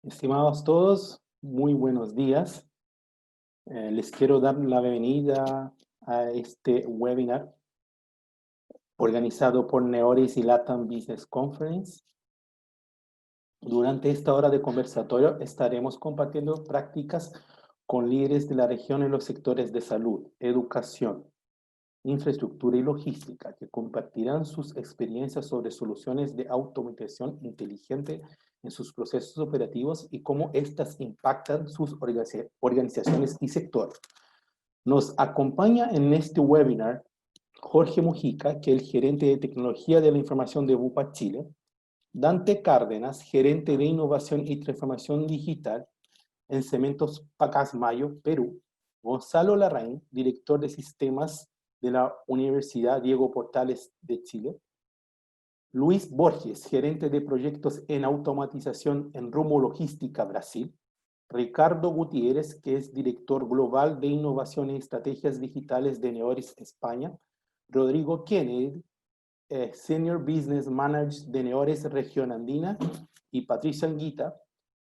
Estimados todos, muy buenos días. Les quiero dar la bienvenida a este webinar organizado por Neoris y Latam Business Conference. Durante esta hora de conversatorio estaremos compartiendo prácticas con líderes de la región en los sectores de salud, educación, infraestructura y logística, que compartirán sus experiencias sobre soluciones de automatización inteligente en sus procesos operativos y cómo éstas impactan sus organizaciones y sector. Nos acompaña en este webinar Jorge Mujica, que es el gerente de tecnología de la información de Bupa Chile, Dante Cárdenas, gerente de innovación y transformación digital en Cementos Pacasmayo, Perú, Gonzalo Larraín, director de sistemas de la Universidad Diego Portales de Chile, Luis Borges, gerente de proyectos en automatización en Rumo Logística, Brasil, Ricardo Gutiérrez, que es director global de innovación y estrategias digitales de Neoris España, Rodrigo Kennedy, Senior Business Manager de Neoris Región Andina, y Patricia Anguita,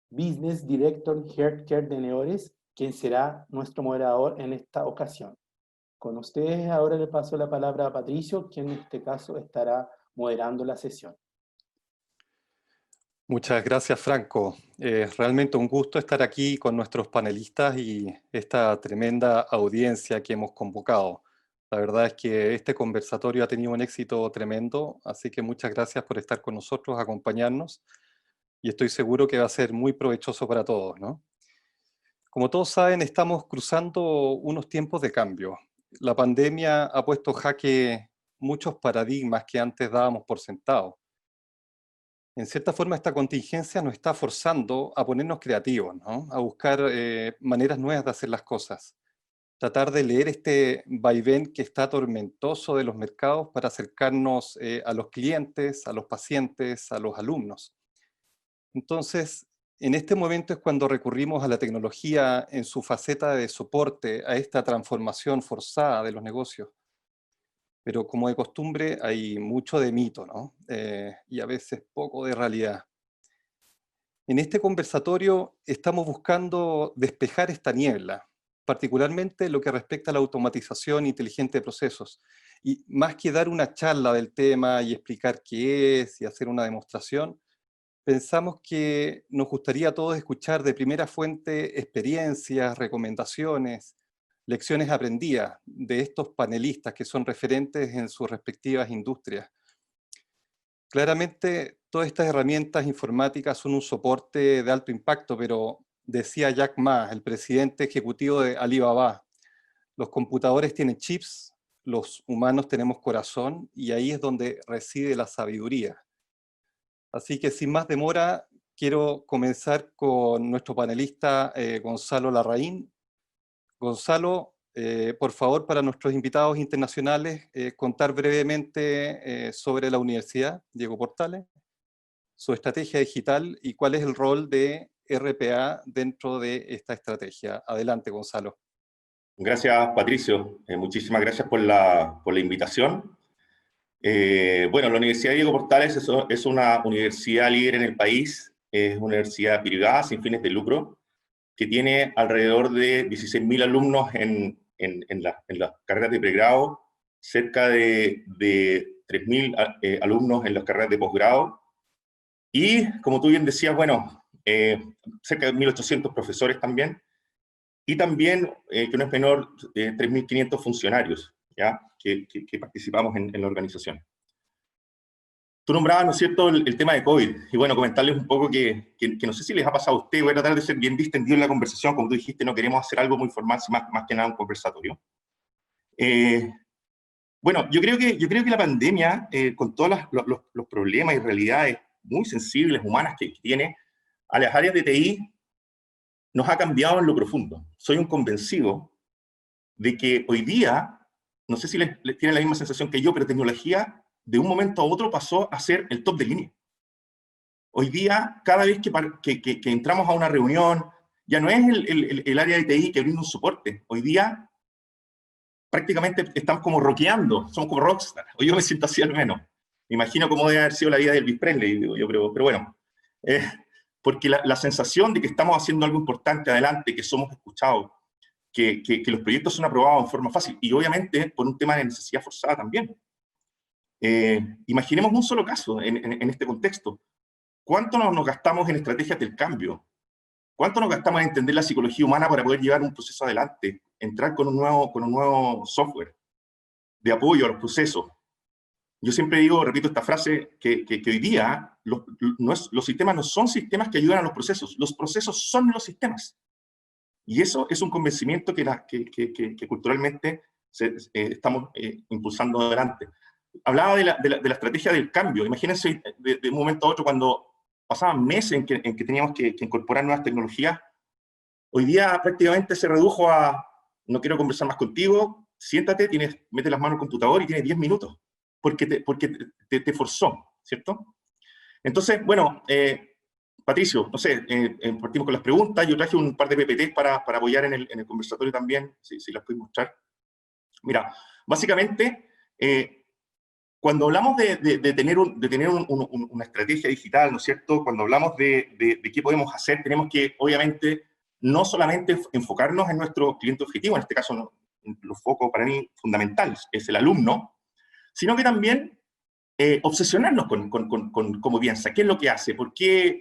Business Director Healthcare de Neoris, quien será nuestro moderador en esta ocasión. Con ustedes ahora le paso la palabra a Patricio, quien en este caso estará moderando la sesión. Muchas gracias, Franco. Realmente un gusto estar aquí con nuestros panelistas y esta tremenda audiencia que hemos convocado. La verdad es que este conversatorio ha tenido un éxito tremendo, así que muchas gracias por estar con nosotros, acompañarnos, y estoy seguro que va a ser muy provechoso para todos, ¿no? Como todos saben, estamos cruzando unos tiempos de cambio. La pandemia ha puesto en jaque muchos paradigmas que antes dábamos por sentados. En cierta forma, esta contingencia nos está forzando a ponernos creativos, ¿no? A buscar maneras nuevas de hacer las cosas. Tratar de leer este vaivén que está tormentoso de los mercados para acercarnos a los clientes, a los pacientes, a los alumnos. Entonces, en este momento es cuando recurrimos a la tecnología en su faceta de soporte a esta transformación forzada de los negocios. Pero como de costumbre hay mucho de mito, ¿no? Y a veces poco de realidad. En este conversatorio estamos buscando despejar esta niebla, particularmente lo que respecta a la automatización inteligente de procesos. Y más que dar una charla del tema y explicar qué es y hacer una demostración, pensamos que nos gustaría a todos escuchar de primera fuente experiencias, recomendaciones, lecciones aprendidas de estos panelistas que son referentes en sus respectivas industrias. Claramente, todas estas herramientas informáticas son un soporte de alto impacto, pero decía Jack Ma, el presidente ejecutivo de Alibaba, los computadores tienen chips, los humanos tenemos corazón, y ahí es donde reside la sabiduría. Así que sin más demora, quiero comenzar con nuestro panelista Gonzalo Larraín. Gonzalo, por favor, para nuestros invitados internacionales, contar brevemente sobre la Universidad Diego Portales, su estrategia digital y cuál es el rol de RPA dentro de esta estrategia. Adelante, Gonzalo. Gracias, Patricio. Muchísimas gracias por la invitación. Bueno, la Universidad Diego Portales es una universidad líder en el país, es una universidad privada sin fines de lucro, que tiene alrededor de 16.000 alumnos en las carreras de pregrado, cerca de 3.000 alumnos en las carreras de posgrado, y como tú bien decías, bueno, cerca de 1.800 profesores también, y también, que no es menor, 3.500 funcionarios, ¿ya? Que participamos en la organización. Tú nombrabas, ¿no es cierto?, el tema de COVID, y bueno, comentarles un poco que no sé si les ha pasado a ustedes, voy a tratar de ser bien distendido en la conversación, como tú dijiste, no queremos hacer algo muy formal, más que nada un conversatorio. Bueno, yo creo que la pandemia, con todos los problemas y realidades muy sensibles, humanas que tiene, a las áreas de TI, nos ha cambiado en lo profundo. Soy un convencido de que hoy día, no sé si les tienen la misma sensación que yo, pero tecnología de un momento a otro pasó a ser el top de línea. Hoy día, cada vez que entramos a una reunión, ya no es el área de TI que brinda un soporte. Hoy día, prácticamente estamos como rockeando, somos como rockstar. Hoy yo me siento así al menos. Me imagino cómo debe haber sido la vida de Elvis Presley, digo yo, pero bueno. porque la sensación de que estamos haciendo algo importante adelante, que somos escuchados, que los proyectos son aprobados en forma fácil, y obviamente por un tema de necesidad forzada también. Imaginemos un solo caso en este contexto. ¿Cuánto nos gastamos en estrategias del cambio? ¿Cuánto nos gastamos en entender la psicología humana para poder llevar un proceso adelante? Entrar con un nuevo software de apoyo a los procesos. Yo siempre digo, repito esta frase, que hoy día los sistemas no son sistemas que ayudan a los procesos son los sistemas. Y eso es un convencimiento que culturalmente estamos impulsando adelante. Hablaba de la estrategia del cambio. Imagínense de un momento a otro, cuando pasaban meses en que teníamos que incorporar nuevas tecnologías, hoy día prácticamente se redujo a: no quiero conversar más contigo, siéntate, mete las manos al computador y tienes 10 minutos, porque te forzó, ¿cierto? Entonces, bueno, Patricio, no sé, partimos con las preguntas. Yo traje un par de PPTs para apoyar en el conversatorio también, si las puedes mostrar. Mira, básicamente, cuando hablamos de tener una estrategia digital, ¿no es cierto? Cuando hablamos de qué podemos hacer, tenemos que, obviamente, no solamente enfocarnos en nuestro cliente objetivo, en este caso, los focos para mí fundamentales es el alumno, sino que también obsesionarnos con cómo piensa, qué es lo que hace, por qué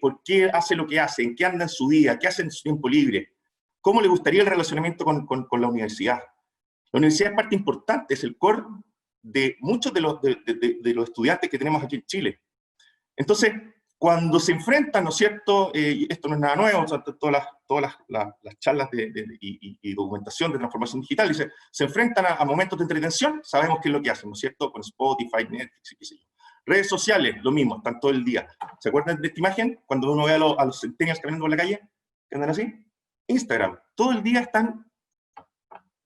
hace lo que hace, en qué anda en su día, qué hace en su tiempo libre, cómo le gustaría el relacionamiento con la universidad. La universidad es parte importante, es el core de muchos de los estudiantes que tenemos aquí en Chile. Entonces, cuando se enfrentan, ¿no es cierto? Esto no es nada nuevo, todas las charlas y documentación de transformación digital, se enfrentan a momentos de entretención, sabemos qué es lo que hacen, ¿no es cierto? Con Spotify, Netflix y qué sé yo. Redes sociales, lo mismo, están todo el día. ¿Se acuerdan de esta imagen? Cuando uno ve a los centennials caminando por la calle, que andan así. Instagram, todo el día están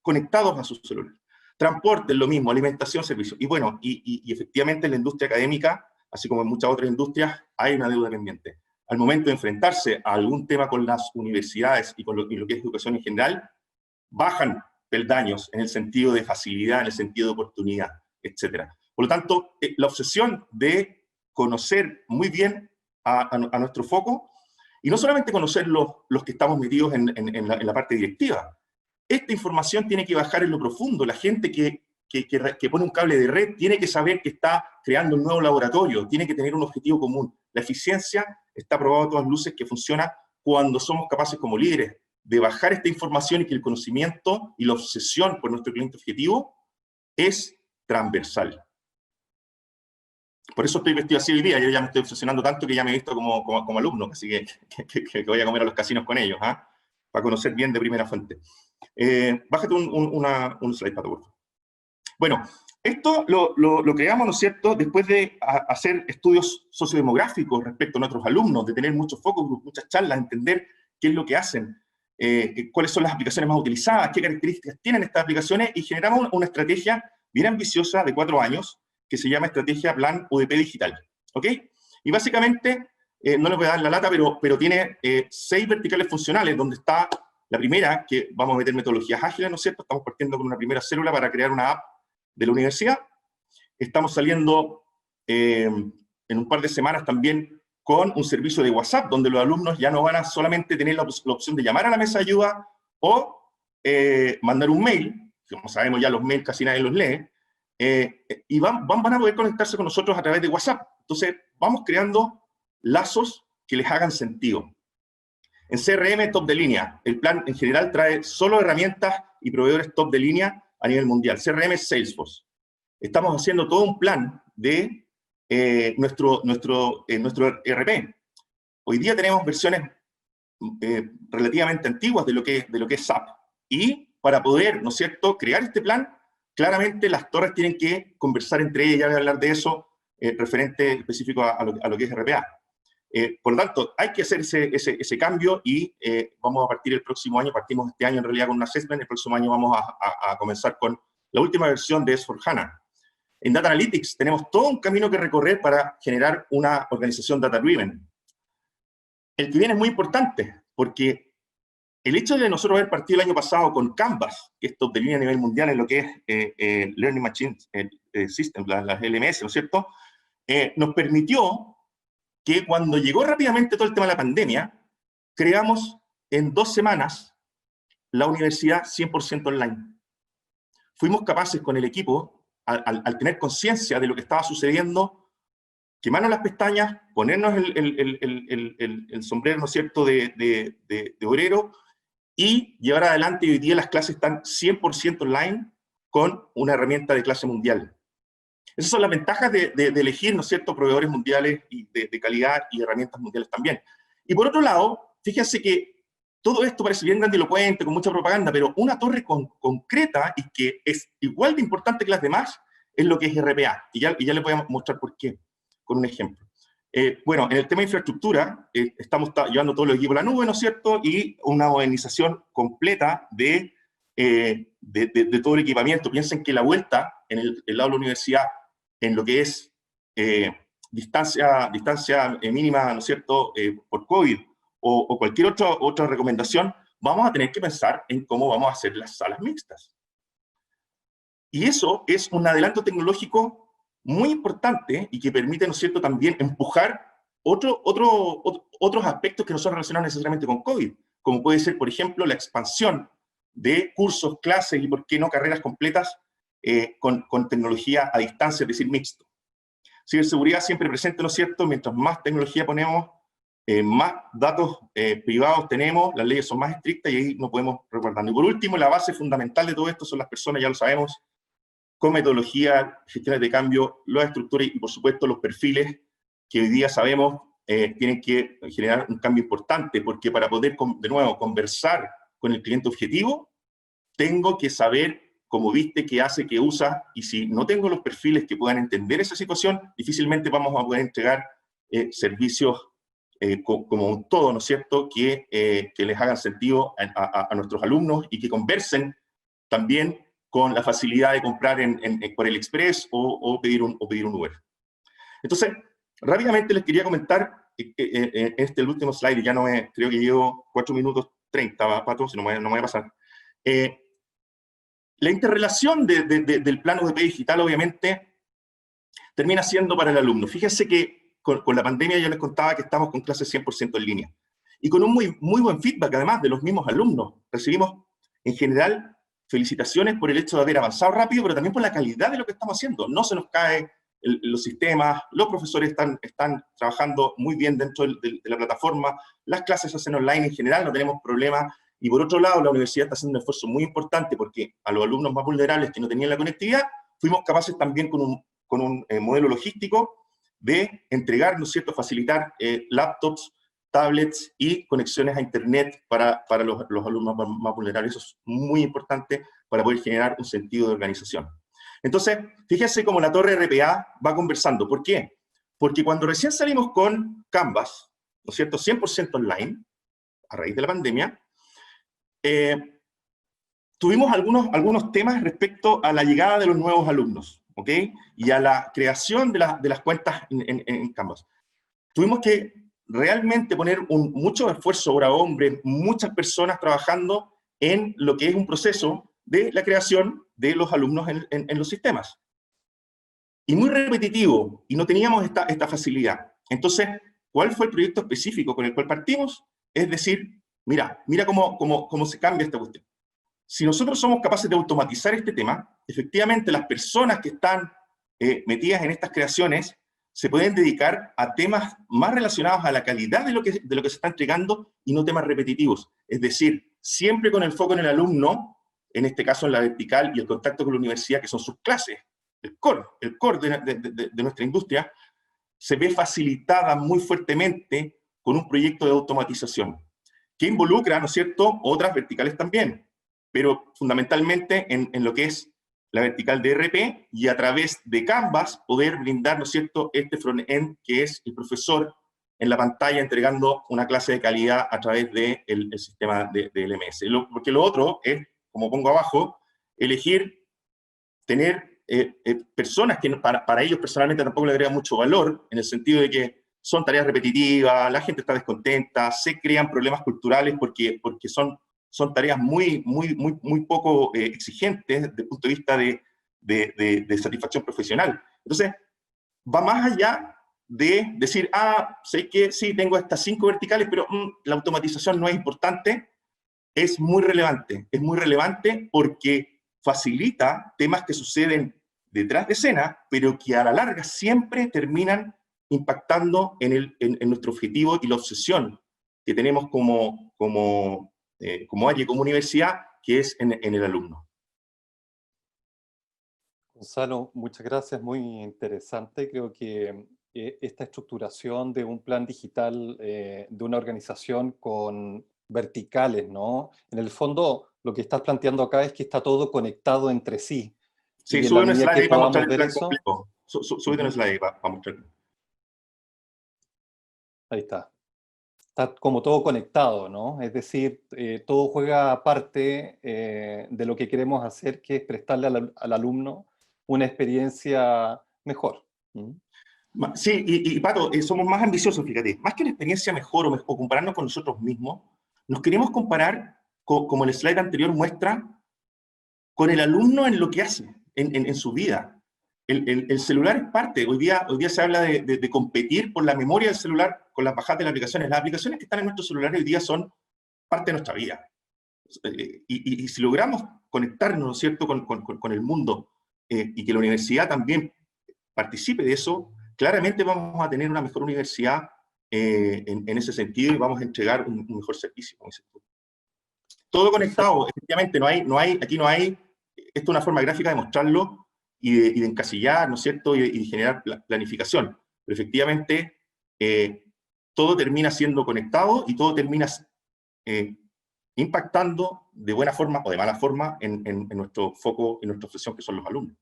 conectados a sus celulares. Transporte, lo mismo, alimentación, servicios. Y bueno, y efectivamente en la industria académica, así como en muchas otras industrias, hay una deuda pendiente. Al momento de enfrentarse a algún tema con las universidades y con lo que es educación en general, bajan peldaños en el sentido de facilidad, en el sentido de oportunidad, etc. Por lo tanto, la obsesión de conocer muy bien a nuestro foco, y no solamente conocer los que estamos metidos en la parte directiva. Esta información tiene que bajar en lo profundo. La gente que pone un cable de red tiene que saber que está creando un nuevo laboratorio, tiene que tener un objetivo común. La eficiencia está probado a todas luces que funciona cuando somos capaces como líderes de bajar esta información y que el conocimiento y la obsesión por nuestro cliente objetivo es transversal. Por eso estoy vestido así hoy día. Yo ya me estoy obsesionando tanto que ya me he visto como alumno, así que voy a comer a los casinos con ellos, ¿ah? Para conocer bien de primera fuente. Bájate un slide, Pato, por favor. Bueno, esto lo creamos, ¿no es cierto?, después de hacer estudios sociodemográficos respecto a nuestros alumnos, de tener muchos focos, muchas charlas, entender qué es lo que hacen, cuáles son las aplicaciones más utilizadas, qué características tienen estas aplicaciones, y generamos una estrategia bien ambiciosa de 4 años, que se llama Estrategia Plan UDP Digital, ¿ok? Y básicamente, no les voy a dar la lata, pero tiene 6 verticales funcionales, donde está la primera, que vamos a meter metodologías ágiles, ¿no es cierto? Estamos partiendo con una primera célula para crear una app de la universidad. Estamos saliendo en un par de semanas también con un servicio de WhatsApp, donde los alumnos ya no van a solamente tener la opción de llamar a la mesa de ayuda o mandar un mail, como sabemos ya los mails casi nadie los lee, y van a poder conectarse con nosotros a través de WhatsApp. Entonces, vamos creando lazos que les hagan sentido. En CRM top de línea, el plan en general trae solo herramientas y proveedores top de línea a nivel mundial. CRM es Salesforce. Estamos haciendo todo un plan de nuestro ERP. Hoy día tenemos versiones relativamente antiguas de lo que es SAP. Y para poder, ¿no es cierto?, crear este plan, claramente las torres tienen que conversar entre ellas, ya voy a hablar de eso, referente específico a lo que es RPA. Por lo tanto, hay que hacer ese cambio y vamos a partir el próximo año, partimos este año en realidad con un assessment, el próximo año vamos a comenzar con la última versión de S4HANA. En Data Analytics tenemos todo un camino que recorrer para generar una organización data-driven. El que viene es muy importante, porque el hecho de nosotros haber partido el año pasado con Canvas, que es top de línea a nivel mundial en lo que es Learning Machine System, las LMS, ¿no es cierto?, nos permitió que cuando llegó rápidamente todo el tema de la pandemia, creamos en 2 semanas la universidad 100% online. Fuimos capaces con el equipo, al tener conciencia de lo que estaba sucediendo, quemarnos las pestañas, ponernos el sombrero, ¿no es cierto?, de obrero, y llevar adelante. Y hoy día las clases están 100% online con una herramienta de clase mundial. Esas son las ventajas de elegir, ¿no es cierto?, proveedores mundiales y de calidad y herramientas mundiales también. Y por otro lado, fíjense que todo esto parece bien grandilocuente, con mucha propaganda, pero una torre concreta y que es igual de importante que las demás es lo que es RPA. Y ya les voy a mostrar por qué, con un ejemplo. Bueno, en el tema de infraestructura, estamos llevando todo el equipo a la nube, ¿no es cierto? Y una modernización completa de todo el equipamiento. Piensen que la vuelta en el lado de la universidad, en lo que es distancia mínima, ¿no es cierto?, por COVID, o cualquier otra recomendación, vamos a tener que pensar en cómo vamos a hacer las salas mixtas. Y eso es un adelanto tecnológico muy importante y que permite, ¿no es cierto?, también empujar otros aspectos que no son relacionados necesariamente con COVID, como puede ser, por ejemplo, la expansión de cursos, clases y, por qué no, carreras completas con tecnología a distancia, es decir, mixto. Ciberseguridad siempre presente, ¿no es cierto? Mientras más tecnología ponemos, más datos privados tenemos, las leyes son más estrictas y ahí no podemos resguardar. Y por último, la base fundamental de todo esto son las personas, ya lo sabemos, con metodología, gestiones de cambio, las estructuras y, por supuesto, los perfiles que hoy día sabemos tienen que generar un cambio importante, porque para poder, de nuevo, conversar con el cliente objetivo, tengo que saber cómo viste, qué hace, qué usa, y si no tengo los perfiles que puedan entender esa situación, difícilmente vamos a poder entregar servicios como un todo, ¿no es cierto?, que les hagan sentido a nuestros alumnos y que conversen también con la facilidad de comprar por el Express o pedir un Uber. Entonces, rápidamente les quería comentar, el último slide, ya no me, creo que llevo 4 minutos 30, Pato, si no me voy a pasar. La interrelación del plan UDP digital, obviamente, termina siendo para el alumno. Fíjense que con la pandemia yo les contaba que estamos con clases 100% en línea. Y con un muy buen feedback, además, de los mismos alumnos. Recibimos, en general, felicitaciones por el hecho de haber avanzado rápido, pero también por la calidad de lo que estamos haciendo. No se nos caen los sistemas, los profesores están trabajando muy bien dentro de la plataforma, las clases se hacen online en general, no tenemos problemas. Y por otro lado, la universidad está haciendo un esfuerzo muy importante porque a los alumnos más vulnerables que no tenían la conectividad, fuimos capaces también con un modelo logístico de entregar, ¿no es cierto?, facilitar laptops, tablets y conexiones a internet para los alumnos más vulnerables. Eso es muy importante para poder generar un sentido de organización. Entonces, fíjense cómo la torre RPA va conversando. ¿Por qué? Porque cuando recién salimos con Canvas, ¿no es cierto?, 100% online, a raíz de la pandemia, tuvimos algunos temas respecto a la llegada de los nuevos alumnos, ¿ok? Y a la creación de las cuentas en Canvas. Tuvimos que realmente poner mucho esfuerzo, hora hombre, muchas personas trabajando en lo que es un proceso de la creación de los alumnos en los sistemas. Y muy repetitivo, y no teníamos esta facilidad. Entonces, ¿cuál fue el proyecto específico con el cual partimos? Es decir, mira cómo se cambia esta cuestión. Si nosotros somos capaces de automatizar este tema, efectivamente las personas que están metidas en estas creaciones se pueden dedicar a temas más relacionados a la calidad de lo que se está entregando y no temas repetitivos. Es decir, siempre con el foco en el alumno, en este caso en la vertical y el contacto con la universidad, que son sus clases, el core de nuestra industria, se ve facilitada muy fuertemente con un proyecto de automatización, que involucra, ¿no es cierto?, otras verticales también, pero fundamentalmente en lo que es la vertical de RP, y a través de Canvas poder brindar, ¿no es cierto?, este front-end que es el profesor en la pantalla entregando una clase de calidad a través del sistema de LMS. Porque lo otro es, como pongo abajo, elegir tener personas que para ellos personalmente tampoco le agrega mucho valor, en el sentido de que son tareas repetitivas, la gente está descontenta, se crean problemas culturales porque son tareas muy poco exigentes desde el punto de vista de satisfacción profesional. Entonces, va más allá de decir, sé que sí, tengo estas 5 verticales, pero la automatización no es importante, es muy relevante porque facilita temas que suceden detrás de escena, pero que a la larga siempre terminan impactando en nuestro objetivo y la obsesión que tenemos como AYE, como universidad, que es en el alumno. Gonzalo, muchas gracias, muy interesante. Creo que esta estructuración de un plan digital de una organización con verticales, ¿no? En el fondo, lo que estás planteando acá es que está todo conectado entre sí. Sí, Y en la sube un medida slide que ahí para mostrar podamos el ver plan eso, completo. Sube un slide ahí para mostrar. ahí está. Está como todo conectado, ¿no? Es decir, todo juega parte de lo que queremos hacer, que es prestarle al alumno una experiencia mejor. ¿Mm? Sí, y Pato, somos más ambiciosos, fíjate. Más que una experiencia mejor o compararnos con nosotros mismos, nos queremos comparar, como el slide anterior muestra, con el alumno en lo que hace, en su vida. El celular es parte. Hoy día se habla de competir por la memoria del celular con las bajadas de las aplicaciones. Las aplicaciones que están en nuestro celular hoy día son parte de nuestra vida. Y si logramos conectarnos, ¿no es cierto?, con el mundo y que la universidad también participe de eso, claramente vamos a tener una mejor universidad en ese sentido y vamos a entregar un mejor servicio. Todo conectado, efectivamente, aquí no hay, esto es una forma gráfica de mostrarlo y de encasillar, ¿no es cierto?, y de generar planificación. Pero efectivamente, todo termina siendo conectado y todo termina impactando de buena forma o de mala forma en nuestro foco, en nuestra obsesión, que son los alumnos.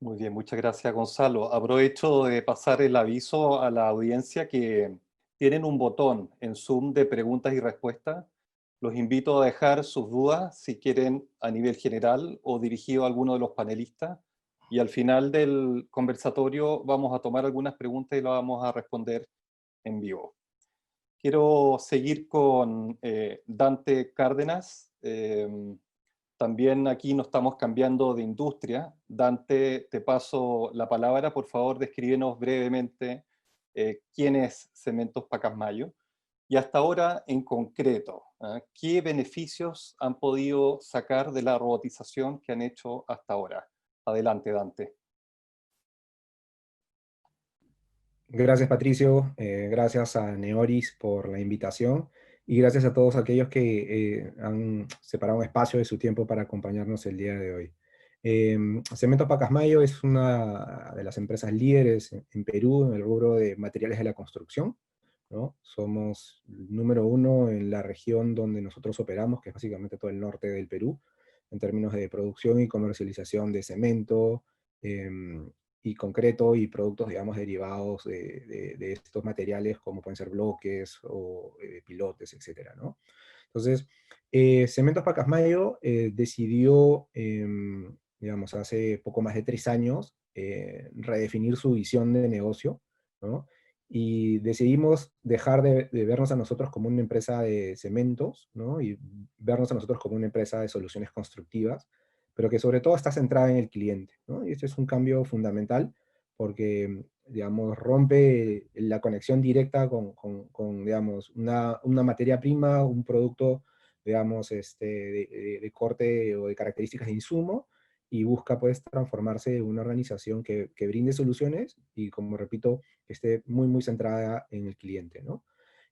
Muy bien, muchas gracias, Gonzalo. Aprovecho de pasar el aviso a la audiencia que tienen un botón en Zoom de preguntas y respuestas. Los invito a dejar sus dudas, si quieren, a nivel general o dirigido a alguno de los panelistas. Y al final del conversatorio vamos a tomar algunas preguntas y las vamos a responder en vivo. Quiero seguir con Dante Cárdenas. También aquí nos estamos cambiando de industria. Dante, te paso la palabra. Por favor, descríbenos brevemente quién es Cementos Pacasmayo. Y hasta ahora, en concreto, ¿qué beneficios han podido sacar de la robotización que han hecho hasta ahora? Adelante, Dante. Gracias, Patricio. Gracias a Neoris por la invitación. Y gracias a todos aquellos que han separado un espacio de su tiempo para acompañarnos el día de hoy. Cementos Pacasmayo es una de las empresas líderes en Perú en el rubro de materiales de la construcción, ¿no? Somos el número 1 en la región donde nosotros operamos, que es básicamente todo el norte del Perú, en términos de producción y comercialización de cemento, y concreto y productos, digamos, derivados de estos materiales, como pueden ser bloques o pilotes, etcétera, ¿no? Entonces, Cementos Pacasmayo decidió, digamos, hace poco más de 3 años, redefinir su visión de negocio, ¿no? Y decidimos dejar de vernos a nosotros como una empresa de cementos, ¿no? Y vernos a nosotros como una empresa de soluciones constructivas, pero que sobre todo está centrada en el cliente, ¿no? Y este es un cambio fundamental porque, digamos, rompe la conexión directa con digamos, una materia prima, un producto, digamos, de corte o de características de insumo, y busca, pues, transformarse en una organización que brinde soluciones y, como repito, que esté muy, muy centrada en el cliente, ¿no?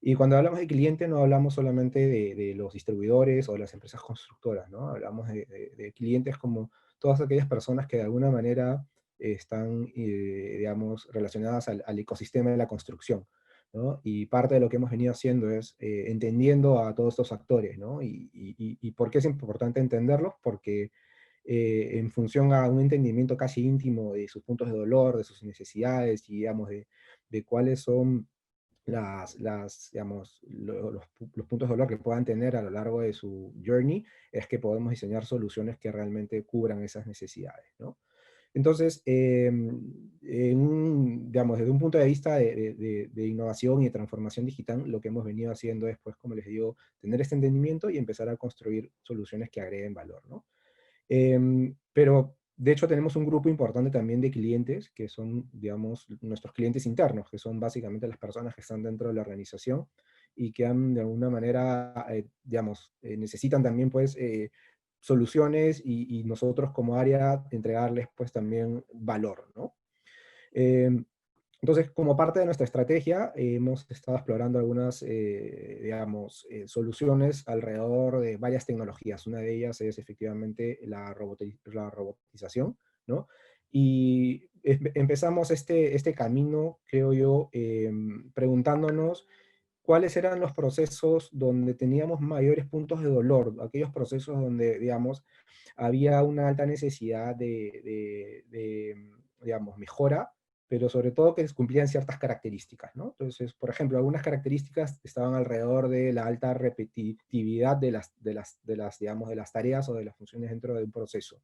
Y cuando hablamos de cliente no hablamos solamente de los distribuidores o de las empresas constructoras, ¿no? Hablamos de clientes como todas aquellas personas que de alguna manera están, digamos, relacionadas al ecosistema de la construcción, ¿no? Y parte de lo que hemos venido haciendo es entendiendo a todos estos actores, ¿no? Y ¿por qué es importante entenderlos? Porque en función a un entendimiento casi íntimo de sus puntos de dolor, de sus necesidades y, digamos, de cuáles son digamos, los puntos de dolor que puedan tener a lo largo de su journey, es que podemos diseñar soluciones que realmente cubran esas necesidades, ¿no? Entonces, digamos, desde un punto de vista de innovación y de transformación digital, lo que hemos venido haciendo es, pues, como les digo, tener este entendimiento y empezar a construir soluciones que agreguen valor, ¿no? Pero De hecho, tenemos un grupo importante también de clientes, que son, digamos, nuestros clientes internos, que son básicamente las personas que están dentro de la organización y que han, de alguna manera, digamos, necesitan también, pues, soluciones y nosotros como área entregarles, pues, también valor, ¿no? Eh, entonces, como parte de nuestra estrategia, hemos estado explorando algunas, digamos, soluciones alrededor de varias tecnologías. Una de ellas es efectivamente la robotización, ¿no? Y empezamos este camino, creo yo, preguntándonos cuáles eran los procesos donde teníamos mayores puntos de dolor, aquellos procesos donde, digamos, había una alta necesidad digamos, mejora, pero sobre todo que cumplían ciertas características, ¿no? Entonces, por ejemplo, algunas características estaban alrededor de la alta repetitividad digamos, de las tareas o de las funciones dentro de un proceso,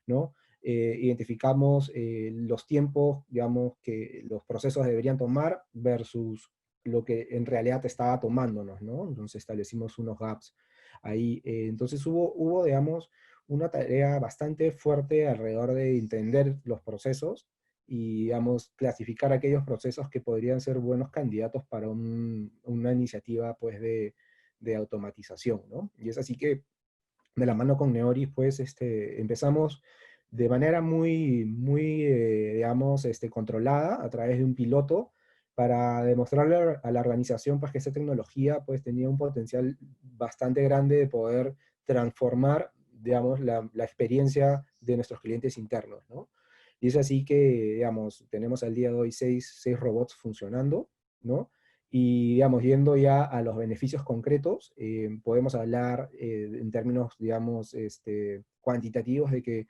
¿no? Identificamos los tiempos, digamos, que los procesos deberían tomar versus lo que en realidad estaba tomándonos, ¿no? Entonces establecimos unos gaps ahí. Entonces hubo, digamos, una tarea bastante fuerte alrededor de entender los procesos y, digamos, clasificar aquellos procesos que podrían ser buenos candidatos para una iniciativa, pues, de automatización, ¿no? Y es así que, de la mano con Neoris, pues, empezamos de manera muy digamos, controlada a través de un piloto para demostrarle a la organización, pues, que esa tecnología, pues, tenía un potencial bastante grande de poder transformar, digamos, la experiencia de nuestros clientes internos, ¿no? Y es así que, digamos, tenemos al día de hoy seis robots funcionando, ¿no? Y, digamos, yendo ya a los beneficios concretos, podemos hablar en términos, digamos, cuantitativos de que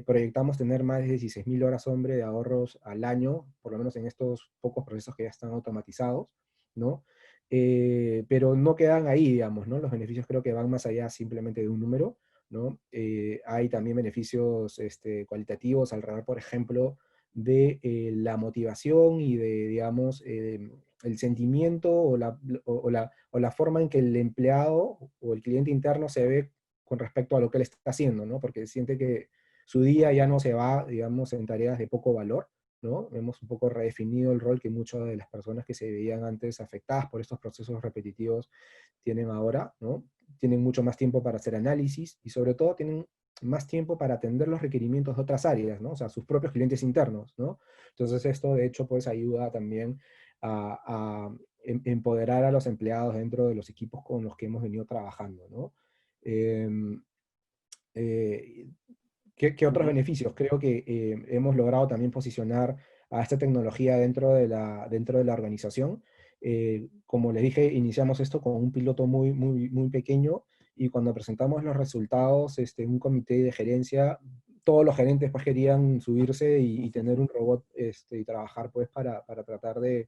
proyectamos tener más de 16.000 horas hombre de ahorros al año, por lo menos en estos pocos procesos que ya están automatizados, ¿no? Pero no quedan ahí, digamos, ¿no? Los beneficios creo que van más allá simplemente de un número, ¿no? Hay también beneficios cualitativos alrededor, por ejemplo, de la motivación y de, digamos, el sentimiento o la forma en que el empleado o el cliente interno se ve con respecto a lo que él está haciendo, ¿no? Porque siente que su día ya no se va, digamos, en tareas de poco valor, ¿no? Hemos un poco redefinido el rol que muchas de las personas que se veían antes afectadas por estos procesos repetitivos tienen ahora, ¿no? Tienen mucho más tiempo para hacer análisis y sobre todo tienen más tiempo para atender los requerimientos de otras áreas, ¿no? O sea, sus propios clientes internos, ¿no? Entonces esto de hecho pues ayuda también a empoderar a los empleados dentro de los equipos con los que hemos venido trabajando, ¿no? Eh, eh, ¿Qué otros beneficios? Creo que hemos logrado también posicionar a esta tecnología dentro de la organización. Como les dije, iniciamos esto con un piloto muy pequeño y cuando presentamos los resultados en un comité de gerencia, todos los gerentes pues querían subirse y tener un robot y trabajar pues para tratar de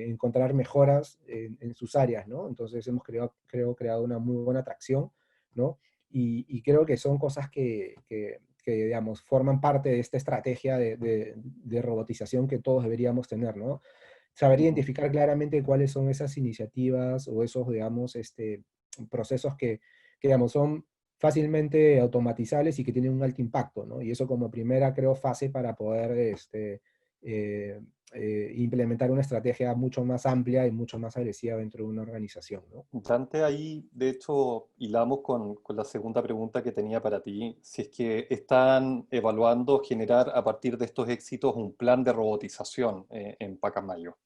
encontrar mejoras en sus áreas, ¿no? Entonces hemos creado una muy buena atracción, ¿no? Y creo que son cosas que, digamos, forman parte de esta estrategia de robotización que todos deberíamos tener, ¿no? Saber identificar claramente cuáles son esas iniciativas o esos, digamos, procesos que, digamos, son fácilmente automatizables y que tienen un alto impacto, ¿no? Y eso como primera, creo, fase para poder eh, implementar una estrategia mucho más amplia y mucho más agresiva dentro de una organización, ¿no? Dante, ahí de hecho hilamos con la segunda pregunta que tenía para ti, si es que están evaluando generar a partir de estos éxitos un plan de robotización en Pacamayo.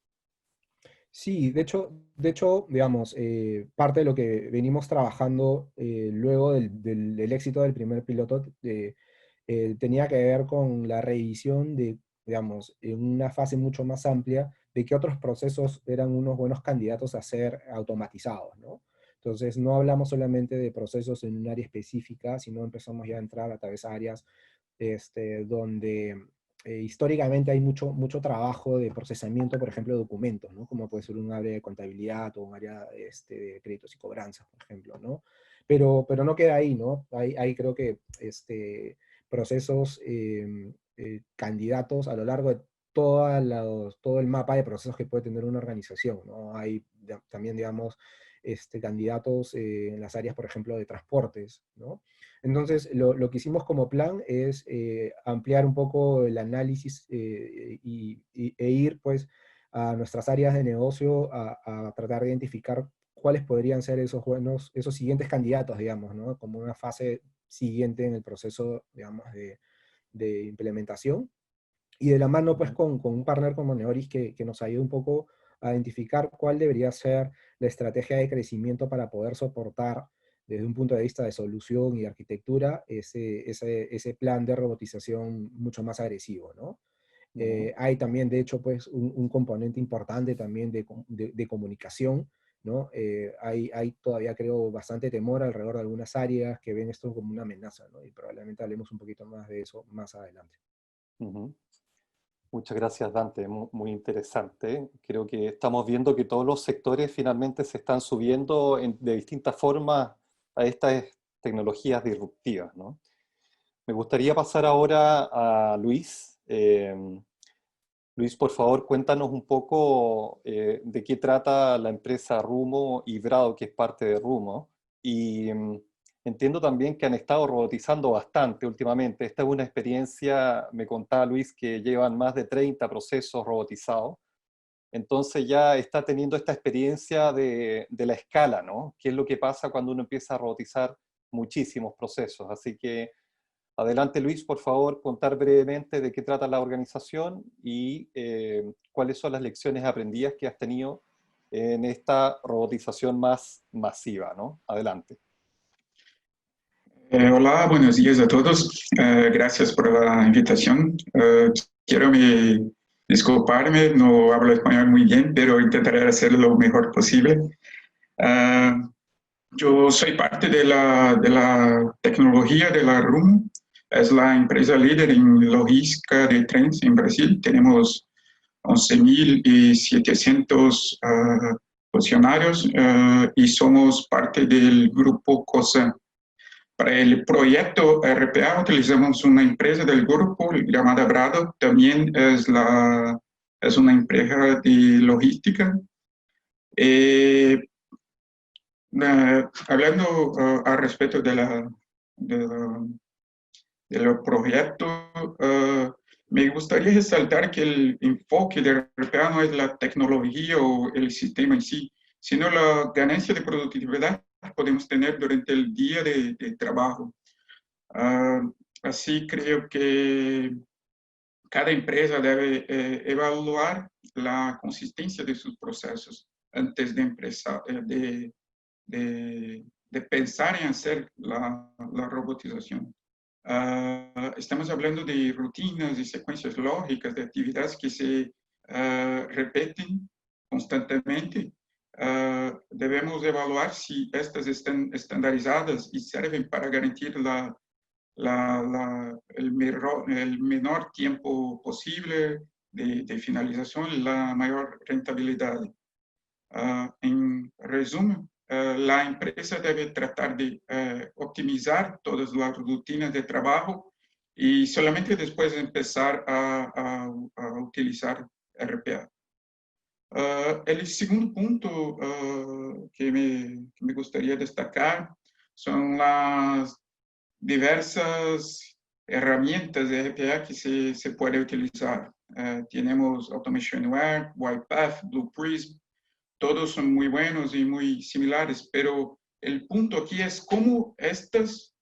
Sí, de hecho, digamos, parte de lo que venimos trabajando luego del éxito del primer piloto tenía que ver con la revisión de, digamos, en una fase mucho más amplia de qué otros procesos eran unos buenos candidatos a ser automatizados, ¿no? Entonces, no hablamos solamente de procesos en un área específica, sino empezamos ya a entrar a través de áreas donde históricamente hay mucho trabajo de procesamiento, por ejemplo, de documentos, ¿no? Como puede ser un área de contabilidad o un área de créditos y cobranzas, por ejemplo, ¿no? Pero no queda ahí, ¿no? Hay creo que procesos candidatos a lo largo de todo el mapa de procesos que puede tener una organización, ¿no? Hay también, digamos, candidatos en las áreas, por ejemplo, de transportes, ¿no? Entonces, lo que hicimos como plan es ampliar un poco el análisis e ir, pues, a nuestras áreas de negocio a tratar de identificar cuáles podrían ser esos siguientes candidatos, digamos, ¿no? Como una fase siguiente en el proceso, digamos, de implementación. Y de la mano, pues, con un partner como Neoris que nos ayude un poco a identificar cuál debería ser la estrategia de crecimiento para poder soportar desde un punto de vista de solución y arquitectura ese plan de robotización mucho más agresivo, ¿no? Hay también, de hecho, pues, un componente importante también de comunicación, ¿no? Hay todavía, creo, bastante temor alrededor de algunas áreas que ven esto como una amenaza, ¿no? Y probablemente hablemos un poquito más de eso más adelante. Muchas gracias, Dante, muy interesante. Creo que estamos viendo que todos los sectores finalmente se están subiendo de distintas formas a estas tecnologías disruptivas, ¿no? Me gustaría pasar ahora a Luis. Luis, por favor, cuéntanos un poco de qué trata la empresa Rumo y Brado, que es parte de Rumo. Y entiendo también que han estado robotizando bastante últimamente. Esta es una experiencia, me contaba Luis, que llevan más de 30 procesos robotizados. Entonces ya está teniendo esta experiencia de la escala, ¿no? ¿Qué es lo que pasa cuando uno empieza a robotizar muchísimos procesos? Así que adelante, Luis, por favor, contar brevemente de qué trata la organización y cuáles son las lecciones aprendidas que has tenido en esta robotización más masiva, ¿no? Adelante. Hola, buenos días a todos. Gracias por la invitación. Quiero disculparme, no hablo español muy bien, pero intentaré hacerlo lo mejor posible. Yo soy parte de la tecnología de la Rumo. Es la empresa líder en logística de trenes en Brasil. Tenemos 11.700 funcionarios y somos parte del grupo COSA. Para el proyecto RPA utilizamos una empresa del grupo llamada Brado, también es una empresa de logística. Hablando al respecto del proyecto, me gustaría resaltar que el enfoque de RPA no es la tecnología o el sistema en sí, sino la ganancia de productividad que podemos tener durante el día de trabajo. Así creo que cada empresa debe evaluar la consistencia de sus procesos antes de pensar en hacer la robotización. Estamos hablando de rutinas y secuencias lógicas de actividades que se repiten constantemente. Debemos evaluar si estas están estandarizadas y sirven para garantir el menor tiempo posible de finalización y la mayor rentabilidad. En resumen, la empresa debe tratar de optimizar todas las rutinas de trabajo y solamente después empezar a utilizar RPA. El segundo punto que me gustaría destacar son las diversas herramientas de RPA que se puede utilizar. Tenemos AutomationWare, UiPath, Blue Prism, todos son muy buenos y muy similares, pero el punto aquí es cómo estas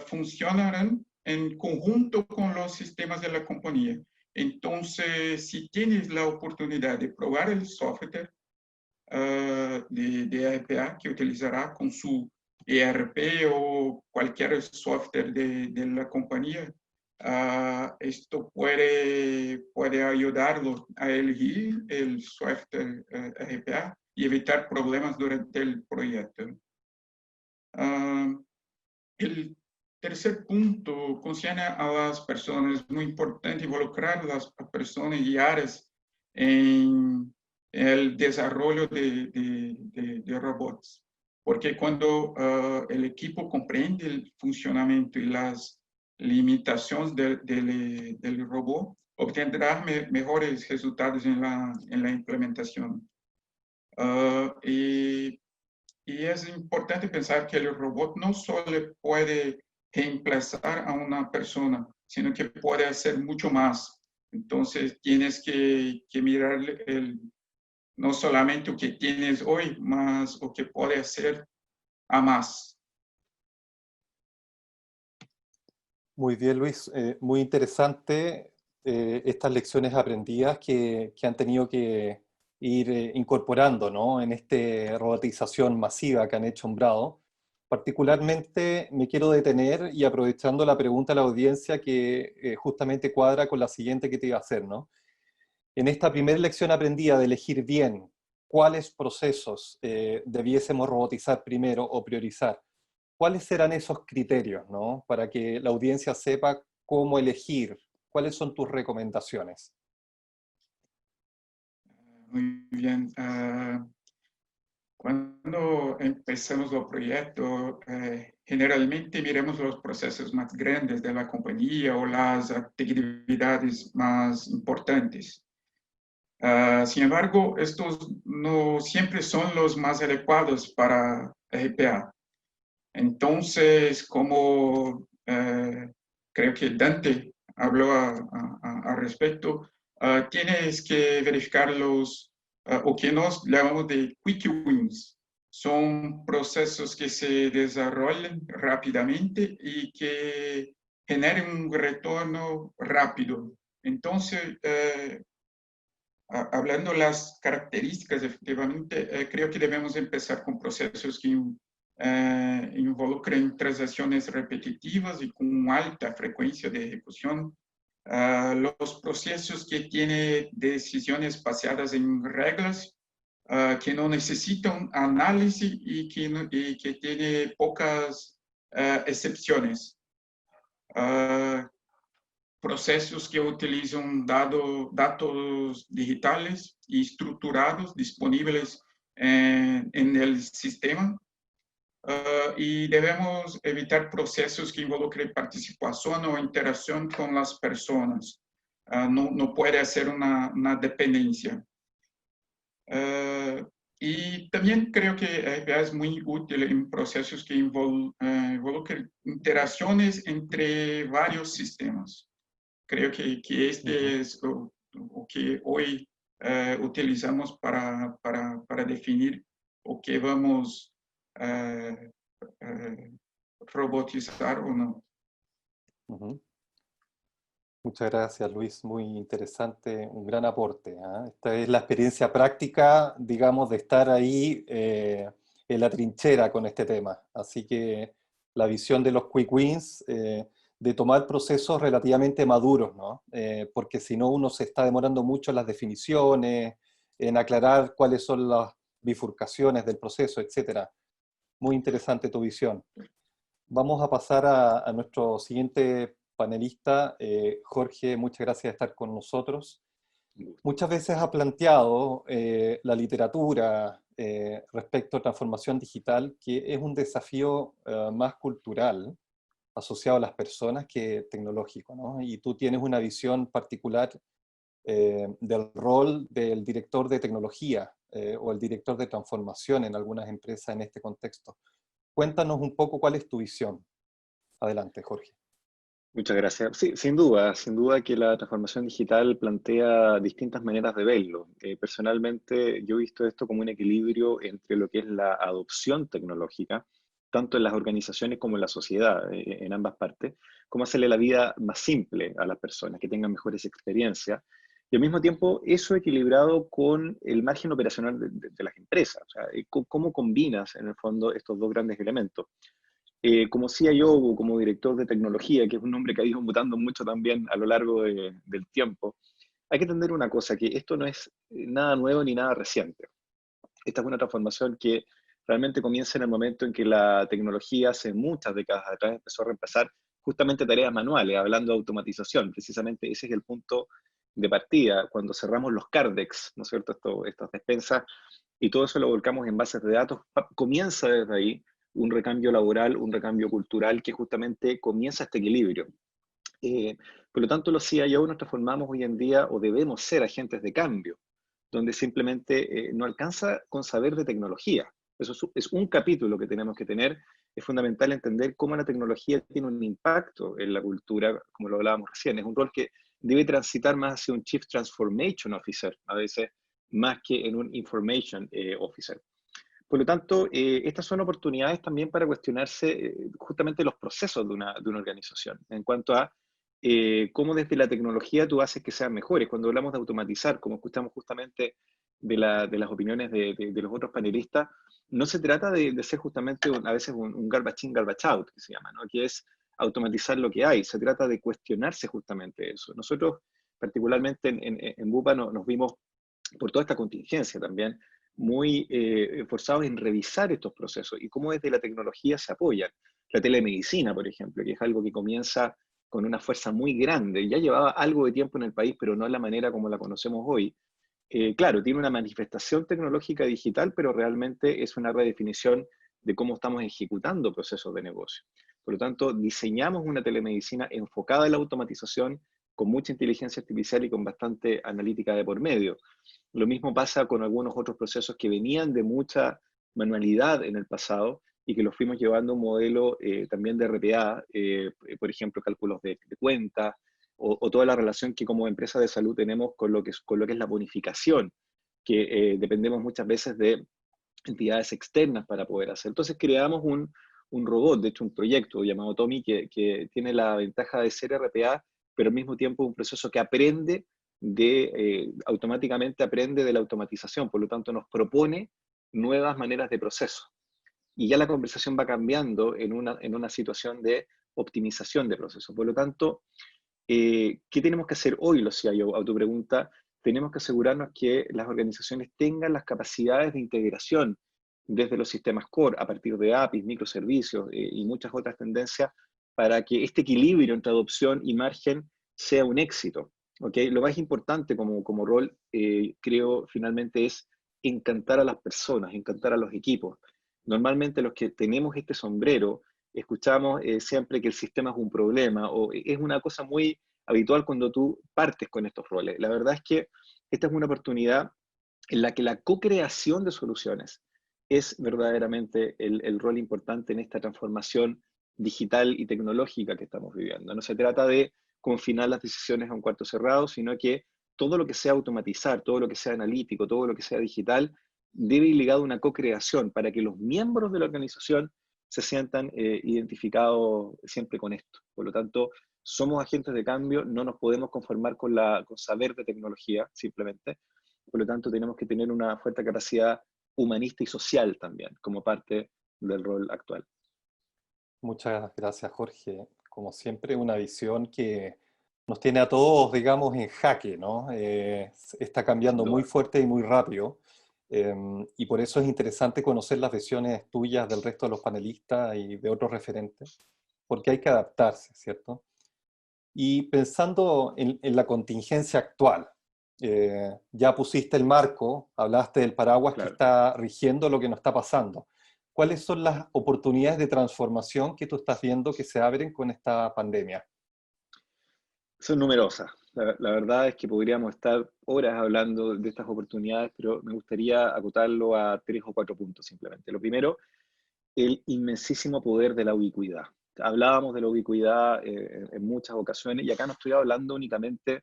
funcionarán en conjunto con los sistemas de la compañía. Entonces, si tienes la oportunidad de probar el software de RPA que utilizará con su ERP o cualquier software de la compañía, esto puede ayudarlo a elegir el software RPA y evitar problemas durante el proyecto. El tercer punto concierne a las personas. Es muy importante involucrar a las personas y áreas en el desarrollo de robots, porque cuando el equipo comprende el funcionamiento y las limitaciones del robot, obtendrá mejores resultados en la implementación. Y es importante pensar que el robot no solo puede reemplazar a una persona, sino que puede hacer mucho más. Entonces tienes que mirar no solamente lo que tienes hoy, más lo que puede hacer a más. Muy bien, Luis. Muy interesante estas lecciones aprendidas que han tenido que ir incorporando, ¿no?, en esta robotización masiva que han hecho en Brado. Particularmente me quiero detener y aprovechando la pregunta de la audiencia que justamente cuadra con la siguiente que te iba a hacer, ¿no? En esta primera lección aprendida de elegir bien cuáles procesos debiésemos robotizar primero o priorizar, ¿cuáles serán esos criterios, ¿no?, para que la audiencia sepa cómo elegir? ¿Cuáles son tus recomendaciones? Muy bien. Cuando empezamos el proyecto, generalmente miramos los procesos más grandes de la compañía o las actividades más importantes. Sin embargo, estos no siempre son los más adecuados para RPA. Entonces, como creo que Dante habló al respecto, tienes que verificar o que nos llamamos de quick wins. Son procesos que se desarrollan rápidamente y que generen un retorno rápido. Entonces, hablando de las características, efectivamente, creo que debemos empezar con procesos que involucren transacciones repetitivas y con alta frecuencia de ejecución. Los procesos que tienen decisiones basadas en reglas, que no necesitan análisis y que tiene pocas excepciones. Procesos que utilizan datos digitales y estructurados disponibles en el sistema. Y debemos evitar procesos que involucren participación o interacción con las personas. No puede hacer una dependencia. Y también creo que RPA es muy útil en procesos que involucren interacciones entre varios sistemas. Creo que este es lo que hoy utilizamos para definir o que vamos robotizar o no. Muchas gracias, Luis. Muy interesante, un gran aporte, ¿eh? Esta es la experiencia práctica, digamos, de estar ahí en la trinchera con este tema. Así que la visión de los quick wins, de tomar procesos relativamente maduros, ¿no? Porque si no uno se está demorando mucho en las definiciones, en aclarar cuáles son las bifurcaciones del proceso, etc. Muy interesante tu visión. Vamos a pasar a nuestro siguiente panelista. Jorge, muchas gracias de estar con nosotros. Muchas veces ha planteado la literatura respecto a transformación digital, que es un desafío más cultural asociado a las personas que tecnológico, ¿no? Y tú tienes una visión particular del rol del director de tecnología o el director de transformación en algunas empresas en este contexto. Cuéntanos un poco cuál es tu visión. Adelante, Jorge. Muchas gracias. Sí, sin duda que la transformación digital plantea distintas maneras de verlo. Personalmente, yo he visto esto como un equilibrio entre lo que es la adopción tecnológica, tanto en las organizaciones como en la sociedad, en ambas partes, cómo hacerle la vida más simple a las personas, que tengan mejores experiencias, y al mismo tiempo eso equilibrado con el margen operacional de las empresas. O sea, cómo combinas en el fondo estos dos grandes elementos. Como CIO o como director de tecnología, que es un nombre que ha ido mutando mucho también a lo largo del tiempo, hay que entender una cosa, que esto no es nada nuevo ni nada reciente. Esta es una transformación que realmente comienza en el momento en que la tecnología hace muchas décadas atrás empezó a reemplazar justamente tareas manuales, hablando de automatización. Precisamente ese es el punto de partida, cuando cerramos los Cardex, ¿no es cierto?, estas despensas, y todo eso lo volcamos en bases de datos, comienza desde ahí un recambio laboral, un recambio cultural que justamente comienza este equilibrio. Por lo tanto, los CIO nos transformamos hoy en día o debemos ser agentes de cambio, donde simplemente no alcanza con saber de tecnología. Eso es un capítulo que tenemos que tener. Es fundamental entender cómo la tecnología tiene un impacto en la cultura, como lo hablábamos recién. Es un rol que debe transitar más hacia un Chief Transformation Officer, a veces más que en un Information Officer. Por lo tanto, estas son oportunidades también para cuestionarse justamente los procesos de una organización, en cuanto a cómo desde la tecnología tú haces que sean mejores. Cuando hablamos de automatizar, como escuchamos justamente de las opiniones de los otros panelistas, no se trata de ser justamente a veces un garbage in, garbage out, que se llama, ¿no? Que es automatizar lo que hay. Se trata de cuestionarse justamente eso. Nosotros, particularmente en Bupa, nos vimos por toda esta contingencia también, muy forzados en revisar estos procesos y cómo desde la tecnología se apoyan. La telemedicina, por ejemplo, que es algo que comienza con una fuerza muy grande, ya llevaba algo de tiempo en el país, pero no de la manera como la conocemos hoy. Claro, tiene una manifestación tecnológica digital, pero realmente es una redefinición de cómo estamos ejecutando procesos de negocio. Por lo tanto, diseñamos una telemedicina enfocada en la automatización, con mucha inteligencia artificial y con bastante analítica de por medio. Lo mismo pasa con algunos otros procesos que venían de mucha manualidad en el pasado y que los fuimos llevando a un modelo también de RPA, por ejemplo, cálculos de cuentas, o toda la relación que como empresa de salud tenemos con lo que es la bonificación, que dependemos muchas veces de entidades externas para poder hacer. Entonces creamos un robot, de hecho un proyecto llamado Tommy, que tiene la ventaja de ser RPA, pero al mismo tiempo un proceso que aprende automáticamente aprende de la automatización, por lo tanto nos propone nuevas maneras de proceso. Y ya la conversación va cambiando en una situación de optimización de procesos. Por lo tanto, ¿qué tenemos que hacer hoy los CIO? A tu pregunta, tenemos que asegurarnos que las organizaciones tengan las capacidades de integración desde los sistemas core, a partir de APIs, microservicios y muchas otras tendencias, para que este equilibrio entre adopción y margen sea un éxito. ¿Okay? Lo más importante como rol, creo, finalmente es encantar a las personas, encantar a los equipos. Normalmente los que tenemos este sombrero, escuchamos siempre que el sistema es un problema, o es una cosa muy habitual cuando tú partes con estos roles. La verdad es que esta es una oportunidad en la que la co-creación de soluciones es verdaderamente el rol importante en esta transformación digital y tecnológica que estamos viviendo. No se trata de confinar las decisiones a un cuarto cerrado, sino que todo lo que sea automatizar, todo lo que sea analítico, todo lo que sea digital, debe ir ligado a una co-creación para que los miembros de la organización se sientan identificados siempre con esto. Por lo tanto, somos agentes de cambio, no nos podemos conformar con saber de tecnología, simplemente. Por lo tanto, tenemos que tener una fuerte capacidad humanista y social también, como parte del rol actual. Muchas gracias, Jorge. Como siempre, una visión que nos tiene a todos, digamos, en jaque, ¿no? Está cambiando muy fuerte y muy rápido. Y por eso es interesante conocer las visiones tuyas del resto de los panelistas y de otros referentes, porque hay que adaptarse, ¿cierto? Y pensando en la contingencia actual, ya pusiste el marco, hablaste del paraguas que está rigiendo lo que nos está pasando. ¿Cuáles son las oportunidades de transformación que tú estás viendo que se abren con esta pandemia? Son numerosas. La verdad es que podríamos estar horas hablando de estas oportunidades, pero me gustaría acotarlo a 3 o 4 puntos simplemente. Lo primero, el inmensísimo poder de la ubicuidad. Hablábamos de la ubicuidad en muchas ocasiones, y acá no estoy hablando únicamente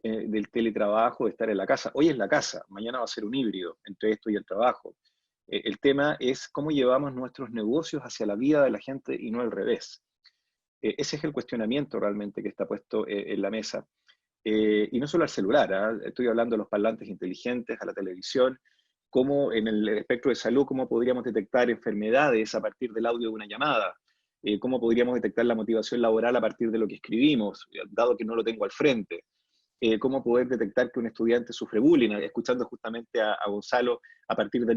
del teletrabajo, de estar en la casa. Hoy es la casa, mañana va a ser un híbrido entre esto y el trabajo. El tema es cómo llevamos nuestros negocios hacia la vida de la gente y no al revés. Ese es el cuestionamiento realmente que está puesto en la mesa. Y no solo al celular, estoy hablando de los parlantes inteligentes, a la televisión, cómo en el espectro de salud, cómo podríamos detectar enfermedades a partir del audio de una llamada, cómo podríamos detectar la motivación laboral a partir de lo que escribimos, dado que no lo tengo al frente, cómo poder detectar que un estudiante sufre bullying, escuchando justamente a Gonzalo a partir de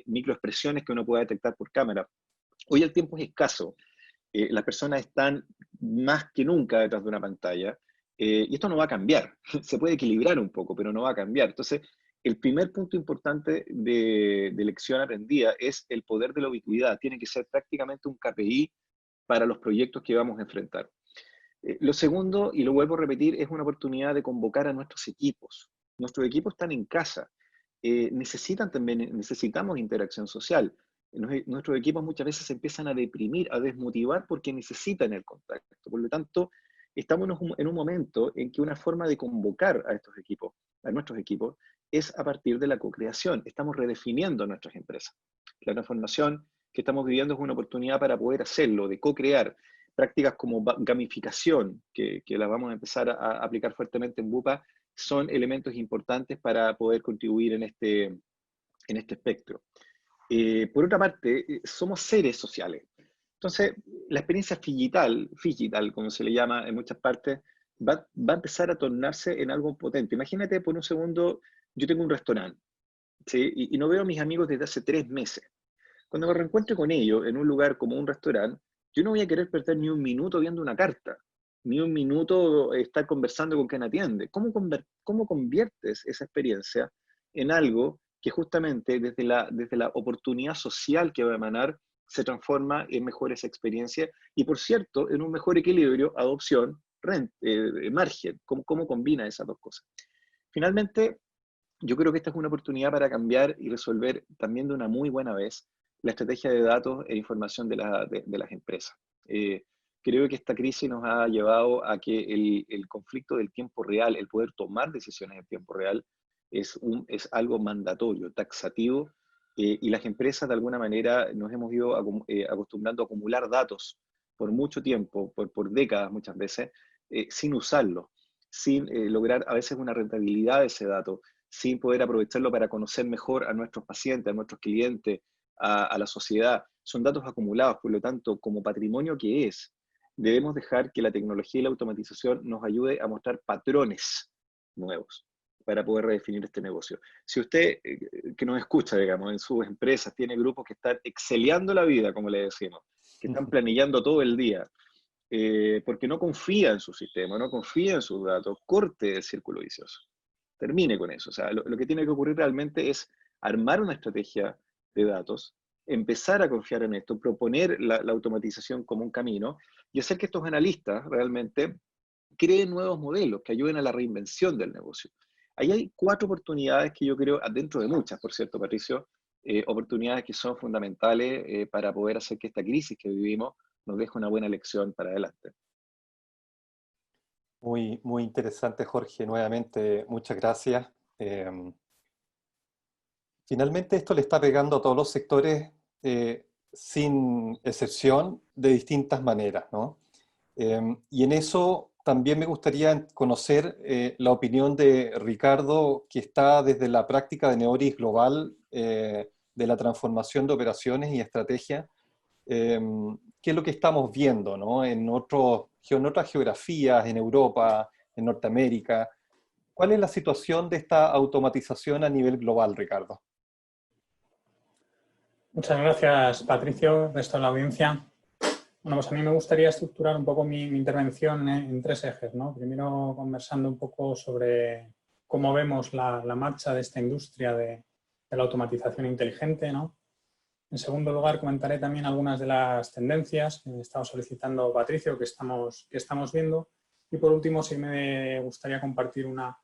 microexpresiones que uno puede detectar por cámara. Hoy el tiempo es escaso. Las personas están más que nunca detrás de una pantalla, y esto no va a cambiar. Se puede equilibrar un poco, pero no va a cambiar. Entonces, el primer punto importante de lección aprendida es el poder de la ubicuidad. Tiene que ser prácticamente un KPI para los proyectos que vamos a enfrentar. Lo segundo, y lo vuelvo a repetir, es una oportunidad de convocar a nuestros equipos. Nuestros equipos están en casa. Necesitamos interacción social. nuestros equipos muchas veces se empiezan a deprimir, a desmotivar porque necesitan el contacto. Por lo tanto, estamos en un momento en que una forma de convocar a estos equipos, a nuestros equipos, es a partir de la co-creación. Estamos redefiniendo nuestras empresas. La transformación que estamos viviendo es una oportunidad para poder hacerlo, de co-crear prácticas como gamificación, que la vamos a empezar a aplicar fuertemente en Bupa, son elementos importantes para poder contribuir en este espectro. Por otra parte, somos seres sociales. Entonces, la experiencia digital, como se le llama en muchas partes, va a empezar a tornarse en algo potente. Imagínate por un segundo, yo tengo un restaurante, ¿sí? Y no veo a mis amigos desde hace 3 meses. Cuando me reencuentre con ellos en un lugar como un restaurante, yo no voy a querer perder ni un minuto viendo una carta, ni un minuto estar conversando con quien atiende. ¿Cómo conviertes esa experiencia en algo que justamente desde la oportunidad social que va a emanar se transforma en mejores experiencias y, por cierto, en un mejor equilibrio, adopción, margen? ¿Cómo combina esas dos cosas? Finalmente, yo creo que esta es una oportunidad para cambiar y resolver también de una muy buena vez la estrategia de datos e información de las empresas. Creo que esta crisis nos ha llevado a que el conflicto del tiempo real, el poder tomar decisiones en tiempo real, es algo mandatorio, taxativo, y las empresas de alguna manera nos hemos ido acostumbrando a acumular datos por mucho tiempo, por décadas muchas veces, sin usarlo, sin lograr a veces una rentabilidad de ese dato, sin poder aprovecharlo para conocer mejor a nuestros pacientes, a nuestros clientes, a la sociedad. Son datos acumulados, por lo tanto, como patrimonio que es, debemos dejar que la tecnología y la automatización nos ayude a mostrar patrones nuevos para poder redefinir este negocio. Si usted, que nos escucha, digamos, en sus empresas, tiene grupos que están exceleando la vida, como le decimos, que están planillando todo el día, porque no confía en su sistema, no confía en sus datos, corte el círculo vicioso. Termine con eso. O sea, lo que tiene que ocurrir realmente es armar una estrategia de datos, empezar a confiar en esto, proponer la automatización como un camino y hacer que estos analistas realmente creen nuevos modelos que ayuden a la reinvención del negocio. Ahí hay 4 oportunidades que yo creo, dentro de muchas, por cierto, Patricio, oportunidades que son fundamentales para poder hacer que esta crisis que vivimos nos deje una buena lección para adelante. Muy, muy interesante, Jorge. Nuevamente, muchas gracias. Finalmente, esto le está pegando a todos los sectores sin excepción de distintas maneras, ¿no? Y en eso también me gustaría conocer la opinión de Ricardo, que está desde la práctica de Neoris Global, de la transformación de operaciones y estrategia. ¿Qué es lo que estamos viendo, ¿no? En otras geografías, en Europa, en Norteamérica? ¿Cuál es la situación de esta automatización a nivel global, Ricardo? Muchas gracias, Patricio, resto de la audiencia. Bueno, pues a mí me gustaría estructurar un poco mi intervención en 3 ejes, ¿no? Primero, conversando un poco sobre cómo vemos la marcha de esta industria de la automatización inteligente, ¿no? En segundo lugar, comentaré también algunas de las tendencias que me estaba solicitando Patricio, que estamos viendo. Y por último, sí me gustaría compartir una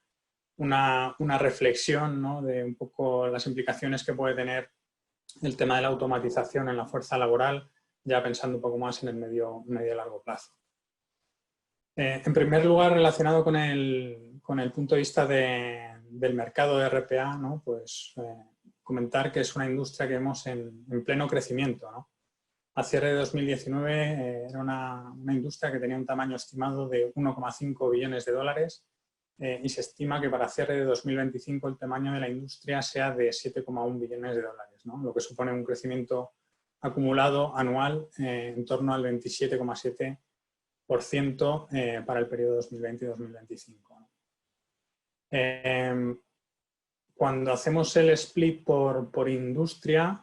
reflexión, ¿no? De un poco las implicaciones que puede tener el tema de la automatización en la fuerza laboral, ya pensando un poco más en el medio y largo plazo. En primer lugar, relacionado con el punto de vista del mercado de RPA, ¿no? Pues comentar que es una industria que vemos en pleno crecimiento, ¿no? A cierre de 2019 era una industria que tenía un tamaño estimado de 1,5 billones de dólares y se estima que para cierre de 2025 el tamaño de la industria sea de 7,1 billones de dólares, ¿no? Lo que supone un crecimiento acumulado anual en torno al 27,7% para el periodo 2020-2025. Cuando hacemos el split por industria,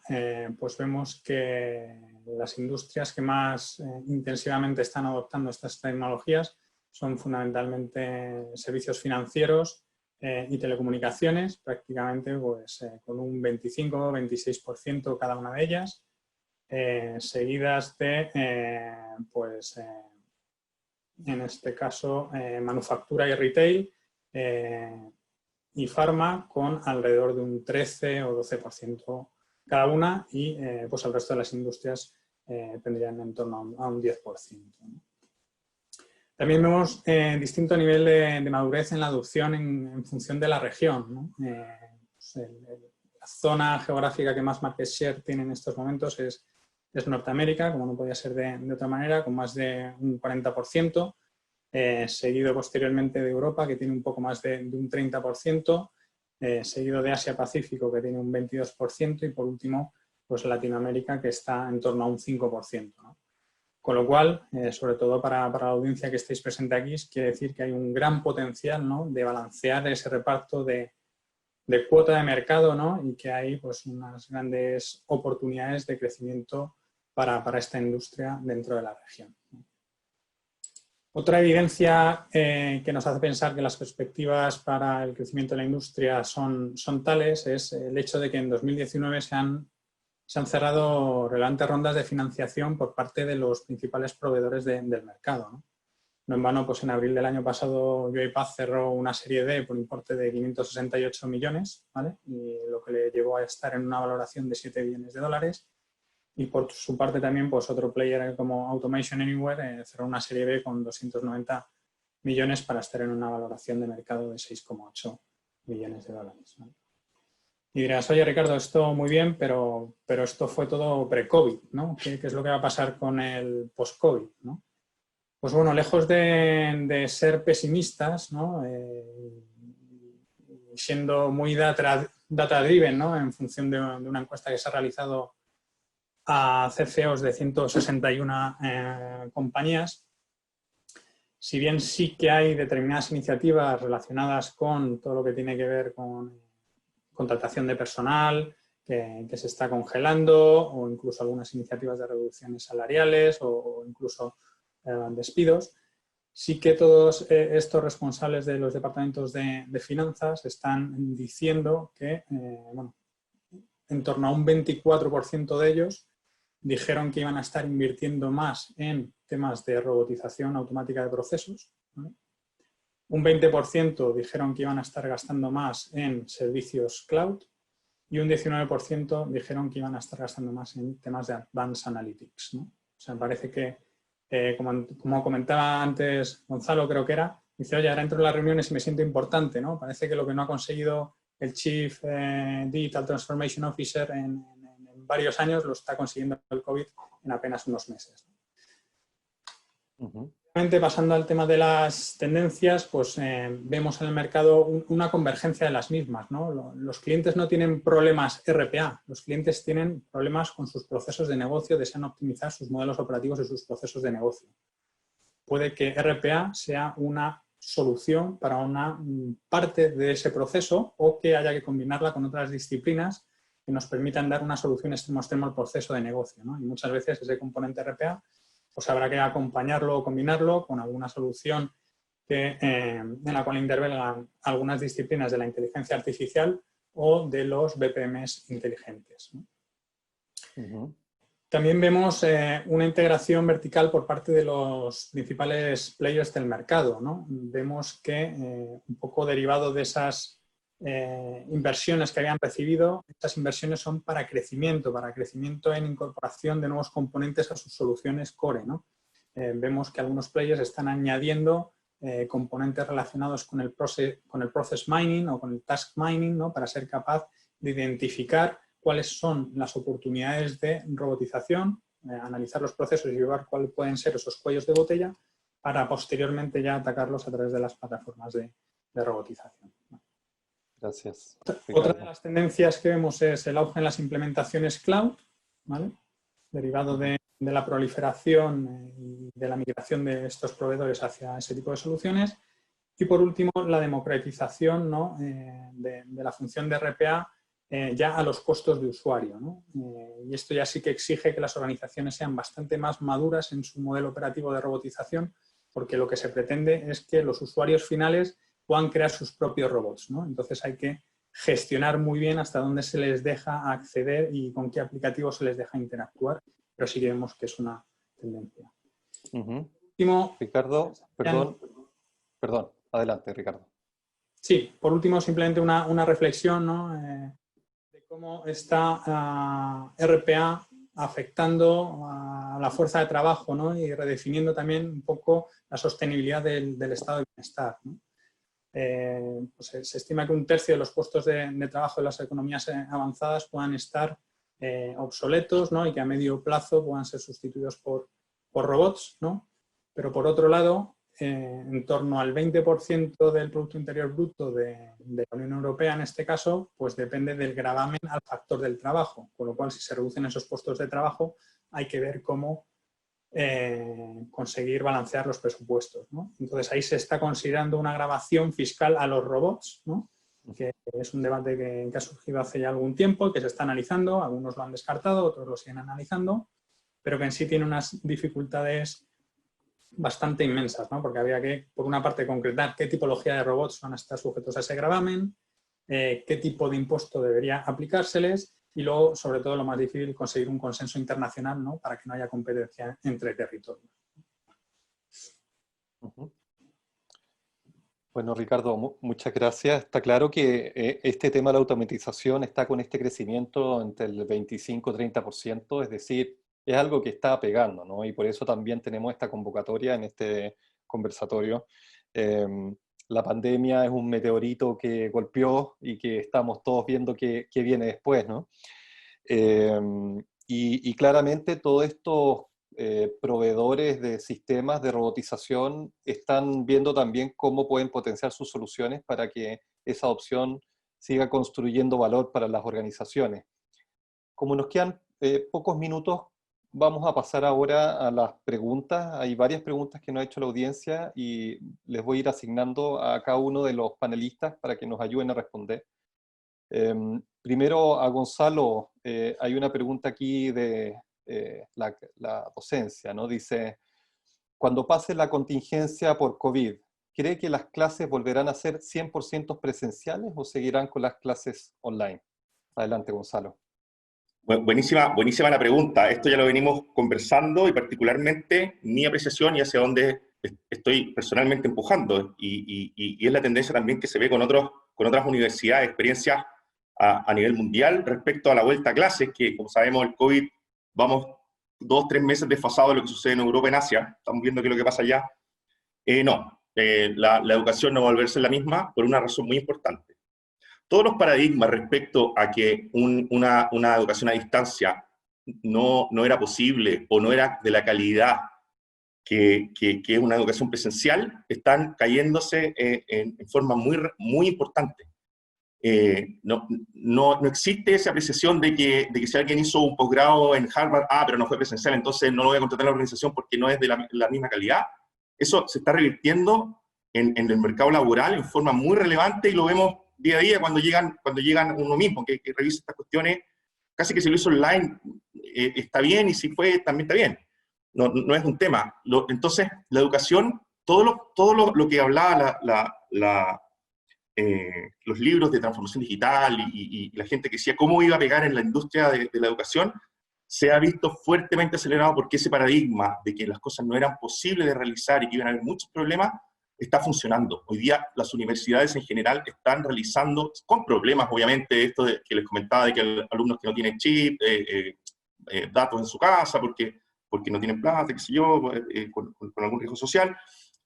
pues vemos que las industrias que más intensivamente están adoptando estas tecnologías son fundamentalmente servicios financieros y telecomunicaciones, prácticamente pues, con un 25-26% cada una de ellas, seguidas de, en este caso, manufactura y retail, y farma con alrededor de un 13 o 12% cada una y pues el resto de las industrias tendrían en torno a un 10%, ¿no? También vemos distinto nivel de madurez en la adopción en función de la región, ¿no? Pues la zona geográfica que más market share tiene en estos momentos es Norteamérica, como no podía ser de otra manera, con más de un 40%, seguido posteriormente de Europa, que tiene un poco más de un 30%, seguido de Asia-Pacífico, que tiene un 22%, y por último, pues Latinoamérica, que está en torno a un 5%, ¿no? Con lo cual, sobre todo para la audiencia que estáis presente aquí, quiere decir que hay un gran potencial, ¿no?, de balancear ese reparto de cuota de mercado, ¿no?, y que hay pues unas grandes oportunidades de crecimiento para esta industria dentro de la región. Otra evidencia que nos hace pensar que las perspectivas para el crecimiento de la industria son tales es el hecho de que en 2019 se han cerrado relevantes rondas de financiación por parte de los principales proveedores del mercado, ¿no? No en vano, pues en abril del año pasado UiPath cerró una serie D por importe de 568 millones, ¿vale? Y lo que le llevó a estar en una valoración de 7 billones de dólares. Y por su parte también, pues otro player como Automation Anywhere cerró una serie B con 290 millones para estar en una valoración de mercado de 6,8 billones de dólares, ¿vale? Y dirás, oye Ricardo, esto muy bien, pero esto fue todo pre-COVID, ¿no? ¿Qué es lo que va a pasar con el post-COVID, ¿no? Pues bueno, lejos de ser pesimistas, ¿no?, siendo muy data-driven, ¿no?, en función de una encuesta que se ha realizado a CFOs de 161 compañías, si bien sí que hay determinadas iniciativas relacionadas con todo lo que tiene que ver con contratación de personal, que se está congelando, o incluso algunas iniciativas de reducciones salariales o incluso despidos, sí que todos estos responsables de los departamentos de finanzas están diciendo que bueno, en torno a un 24% de ellos dijeron que iban a estar invirtiendo más en temas de robotización automática de procesos, ¿vale? Un 20% dijeron que iban a estar gastando más en servicios cloud y un 19% dijeron que iban a estar gastando más en temas de Advanced Analytics, ¿no? O sea, parece que, como comentaba antes Gonzalo, creo que era, dice, oye, ahora entro en las reuniones y me siento importante, ¿no? Parece que lo que no ha conseguido el Chief Digital Transformation Officer en varios años lo está consiguiendo el COVID en apenas unos meses. Pasando al tema de las tendencias, pues vemos en el mercado una convergencia de las mismas, ¿no? Los clientes no tienen problemas RPA, los clientes tienen problemas con sus procesos de negocio, desean optimizar sus modelos operativos y sus procesos de negocio. Puede que RPA sea una solución para una parte de ese proceso o que haya que combinarla con otras disciplinas que nos permitan dar una solución extremo a extremo al proceso de negocio, ¿no? Y muchas veces ese componente RPA pues habrá que acompañarlo o combinarlo con alguna solución en la cual intervengan algunas disciplinas de la inteligencia artificial o de los BPMs inteligentes, ¿no? También vemos una integración vertical por parte de los principales players del mercado, ¿no? Vemos que un poco derivado de esas inversiones que habían recibido, estas inversiones son para crecimiento en incorporación de nuevos componentes a sus soluciones core, ¿no? Vemos que algunos players están añadiendo componentes relacionados con el process mining o con el task mining, ¿no?, para ser capaz de identificar cuáles son las oportunidades de robotización, analizar los procesos y ver cuáles pueden ser esos cuellos de botella para posteriormente ya atacarlos a través de las plataformas de robotización. Gracias, Otra Ricardo. de las tendencias que vemos es el auge en las implementaciones cloud, ¿vale?, derivado de la proliferación y de la migración de estos proveedores hacia ese tipo de soluciones. Y por último, la democratización, ¿no?, de la función de RPA ya a los costos de usuario, ¿no? Y esto ya sí que exige que las organizaciones sean bastante más maduras en su modelo operativo de robotización, porque lo que se pretende es que los usuarios finales puedan crear sus propios robots, ¿no? Entonces hay que gestionar muy bien hasta dónde se les deja acceder y con qué aplicativos se les deja interactuar, pero sí que vemos que es una tendencia. Último, Ricardo, perdón, adelante, Ricardo. Sí, por último, simplemente una reflexión, ¿no?, de cómo está RPA afectando a la fuerza de trabajo, ¿no? Y redefiniendo también un poco la sostenibilidad del estado de bienestar, ¿no? Pues se estima que un tercio de los puestos de trabajo de las economías avanzadas puedan estar obsoletos, ¿no? Y que a medio plazo puedan ser sustituidos por robots, ¿no? Pero por otro lado, en torno al 20% del Producto Interior Bruto de la Unión Europea, en este caso, pues depende del gravamen al factor del trabajo, con lo cual si se reducen esos puestos de trabajo hay que ver cómo conseguir balancear los presupuestos, ¿no? Entonces ahí se está considerando una gravación fiscal a los robots, ¿no? Que es un debate que ha surgido hace ya algún tiempo y que se está analizando, algunos lo han descartado, otros lo siguen analizando, pero que en sí tiene unas dificultades bastante inmensas, ¿no? Porque había que, por una parte, concretar qué tipología de robots van a estar sujetos a ese gravamen, qué tipo de impuesto debería aplicárseles y luego, sobre todo, lo más difícil, conseguir un consenso internacional, ¿no? Para que no haya competencia entre territorios. Bueno, Ricardo, muchas gracias. Está claro que este tema de la automatización está con este crecimiento entre el 25-30%, es decir, es algo que está pegando, ¿no? Y por eso también tenemos esta convocatoria en este conversatorio. La pandemia es un meteorito que golpeó y que estamos todos viendo que viene después, ¿no? Y claramente todos estos proveedores de sistemas de robotización están viendo también cómo pueden potenciar sus soluciones para que esa opción siga construyendo valor para las organizaciones. Como nos quedan pocos minutos, vamos a pasar ahora a las preguntas. Hay varias preguntas que nos ha hecho la audiencia y les voy a ir asignando a cada uno de los panelistas para que nos ayuden a responder. Primero a Gonzalo, hay una pregunta aquí de la docencia, ¿no? Dice, cuando pase la contingencia por COVID, ¿cree que las clases volverán a ser 100% presenciales o seguirán con las clases online? Adelante, Gonzalo. Buenísima la pregunta. Esto ya lo venimos conversando y particularmente mi apreciación y hacia dónde estoy personalmente empujando. Y es la tendencia también que se ve con otras universidades, experiencias a nivel mundial respecto a la vuelta a clases, que como sabemos el COVID, vamos 2-3 meses desfasados de lo que sucede en Europa, en Asia. Estamos viendo qué es lo que pasa allá. La educación no va a volverse la misma por una razón muy importante. Todos los paradigmas respecto a que una educación a distancia no era posible o no era de la calidad que es una educación presencial, están cayéndose en forma muy importante. No existe esa apreciación de que si alguien hizo un posgrado en Harvard, pero no fue presencial, entonces no lo voy a contratar en la organización porque no es de la misma calidad. Eso se está revirtiendo en el mercado laboral en forma muy relevante y lo vemos día a día cuando llegan uno mismo, que revisa estas cuestiones, casi que si lo hizo online está bien y si fue también está bien. No es un tema. Entonces, la educación, todo lo que hablaba los libros de transformación digital y la gente que decía cómo iba a pegar en la industria de la educación, se ha visto fuertemente acelerado porque ese paradigma de que las cosas no eran posibles de realizar y que iban a haber muchos problemas, está funcionando. Hoy día las universidades en general están realizando, con problemas obviamente, esto que les comentaba de que alumnos que no tienen chip, datos en su casa porque no tienen plata, qué sé yo, con algún riesgo social.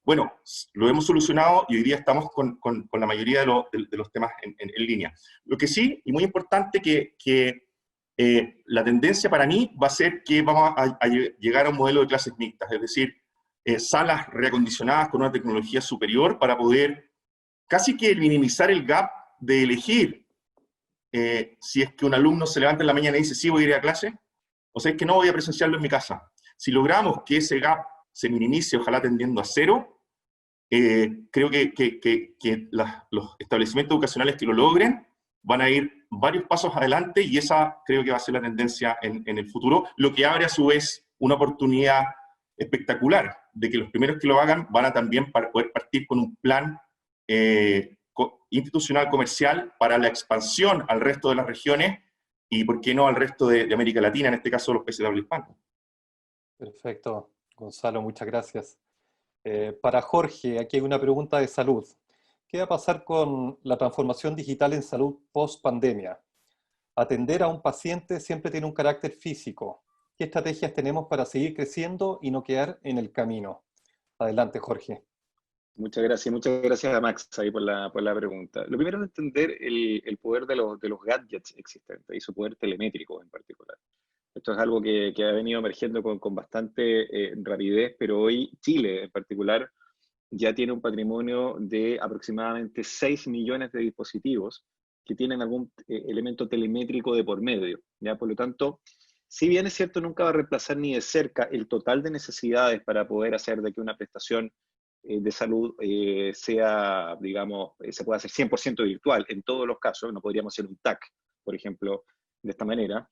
Bueno, lo hemos solucionado y hoy día estamos con la mayoría de los temas en línea. Lo que sí, y muy importante, que la tendencia para mí va a ser que vamos a llegar a un modelo de clases mixtas, es decir, salas reacondicionadas con una tecnología superior para poder casi que minimizar el gap de elegir si es que un alumno se levanta en la mañana y dice, sí, voy a ir a clase, o sea, es que no voy a presenciarlo en mi casa. Si logramos que ese gap se minimice, ojalá tendiendo a cero, creo que los establecimientos educacionales que lo logren van a ir varios pasos adelante y esa creo que va a ser la tendencia en el futuro, lo que abre a su vez una oportunidad espectacular de que los primeros que lo hagan van a también poder partir con un plan institucional comercial para la expansión al resto de las regiones y, ¿por qué no, al resto de América Latina, en este caso los países de habla hispana? Perfecto, Gonzalo, muchas gracias. Para Jorge, aquí hay una pregunta de salud. ¿Qué va a pasar con la transformación digital en salud post-pandemia? Atender a un paciente siempre tiene un carácter físico. ¿Qué estrategias tenemos para seguir creciendo y no quedar en el camino? Adelante, Jorge. Muchas gracias a Max ahí por la pregunta. Lo primero es entender el poder de los gadgets existentes y su poder telemétrico en particular. Esto es algo que ha venido emergiendo con bastante rapidez, pero hoy Chile en particular ya tiene un patrimonio de aproximadamente 6 millones de dispositivos que tienen algún elemento telemétrico de por medio, ¿ya? Por lo tanto, si bien es cierto, nunca va a reemplazar ni de cerca el total de necesidades para poder hacer de que una prestación de salud sea, digamos, se pueda hacer 100% virtual en todos los casos, no podríamos hacer un TAC, por ejemplo, de esta manera.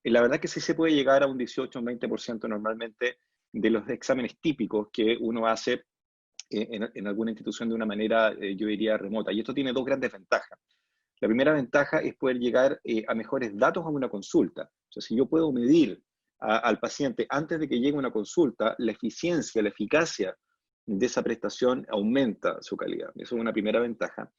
La verdad que sí se puede llegar a un 18 o un 20% normalmente de los exámenes típicos que uno hace en alguna institución de una manera, yo diría, remota. Y esto tiene dos grandes ventajas. La primera ventaja es poder llegar a mejores datos a una consulta. O sea, si yo puedo medir al paciente antes de que llegue una consulta, la eficiencia, la eficacia de esa prestación aumenta su calidad. Eso es una primera ventaja.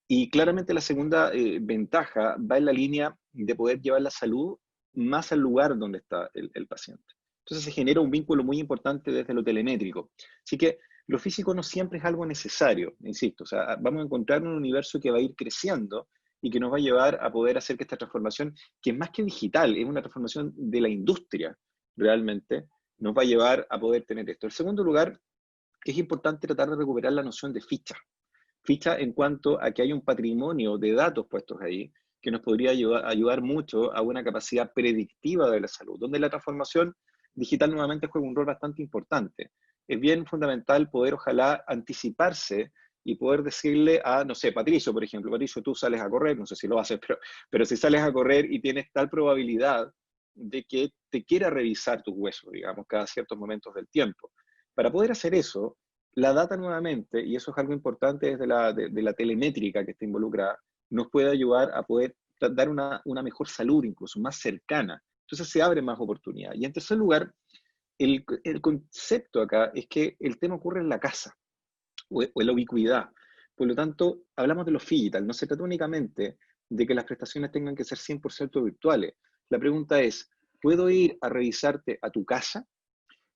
Y claramente la segunda ventaja va en la línea de poder llevar la salud más al lugar donde está el paciente. Entonces se genera un vínculo muy importante desde lo telemétrico. Así que lo físico no siempre es algo necesario, insisto. O sea, vamos a encontrar un universo que va a ir creciendo y que nos va a llevar a poder hacer que esta transformación, que es más que digital, es una transformación de la industria realmente, nos va a llevar a poder tener esto. En segundo lugar, es importante tratar de recuperar la noción de ficha. Ficha en cuanto a que hay un patrimonio de datos puestos ahí que nos podría ayudar mucho a una capacidad predictiva de la salud, donde la transformación digital nuevamente juega un rol bastante importante. Es bien fundamental poder, ojalá, anticiparse y poder decirle a, no sé, Patricio, por ejemplo, Patricio, tú sales a correr, no sé si lo haces, pero si sales a correr y tienes tal probabilidad de que te quiera revisar tus huesos, digamos, cada ciertos momentos del tiempo. Para poder hacer eso, la data nuevamente, y eso es algo importante desde de la telemétrica que está involucrada, nos puede ayudar a poder dar una mejor salud incluso, más cercana. Entonces se abre más oportunidades. Y en tercer lugar, el concepto acá es que el tema ocurre en la casa o en la ubicuidad. Por lo tanto, hablamos de los digital. No se trata únicamente de que las prestaciones tengan que ser 100% virtuales. La pregunta es, ¿puedo ir a revisarte a tu casa?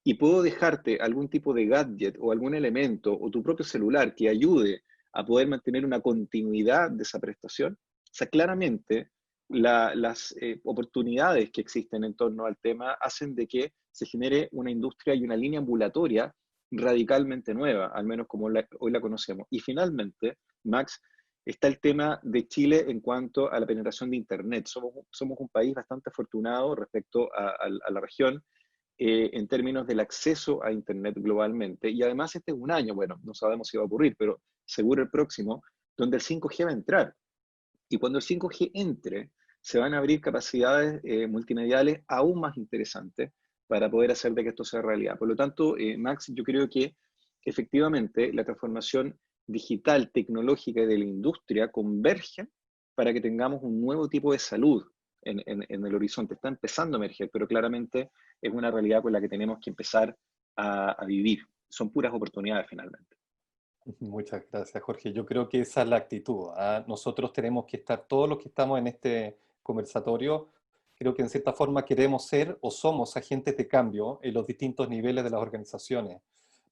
Y puedo dejarte algún tipo de gadget o algún elemento o tu propio celular que ayude a poder mantener una continuidad de esa prestación. O sea, claramente las oportunidades que existen en torno al tema hacen de que se genere una industria y una línea ambulatoria radicalmente nueva, al menos como hoy la conocemos. Y finalmente, Max, está el tema de Chile en cuanto a la penetración de Internet. Somos un país bastante afortunado respecto a la región, en términos del acceso a Internet globalmente. Y además este es un año, bueno, no sabemos si va a ocurrir, pero seguro el próximo, donde el 5G va a entrar. Y cuando el 5G entre, se van a abrir capacidades multimediales aún más interesantes para poder hacer de que esto sea realidad. Por lo tanto, Max, yo creo que efectivamente la transformación digital, tecnológica y de la industria converge para que tengamos un nuevo tipo de salud en el horizonte. Está empezando a emerger, pero claramente es una realidad con la que tenemos que empezar a vivir. Son puras oportunidades finalmente. Muchas gracias, Jorge. Yo creo que esa es la actitud, ¿ah? Nosotros tenemos que estar, todos los que estamos en este conversatorio, creo que en cierta forma queremos ser o somos agentes de cambio en los distintos niveles de las organizaciones.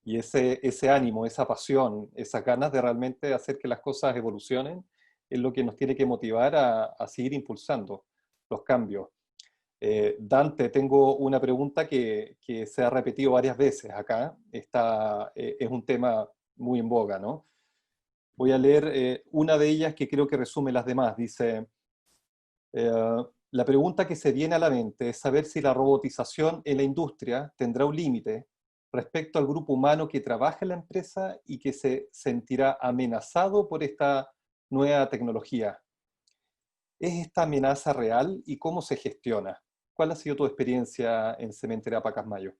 Y ese ánimo, esa pasión, esas ganas de realmente hacer que las cosas evolucionen, es lo que nos tiene que motivar a seguir impulsando los cambios. Dante, tengo una pregunta que se ha repetido varias veces acá. Es un tema muy en boga, ¿no? Voy a leer una de ellas que creo que resume las demás. Dice, la pregunta que se viene a la mente es saber si la robotización en la industria tendrá un límite respecto al grupo humano que trabaja en la empresa y que se sentirá amenazado por esta nueva tecnología. ¿Es esta amenaza real y cómo se gestiona? ¿Cuál ha sido tu experiencia en Cementería Pacasmayo?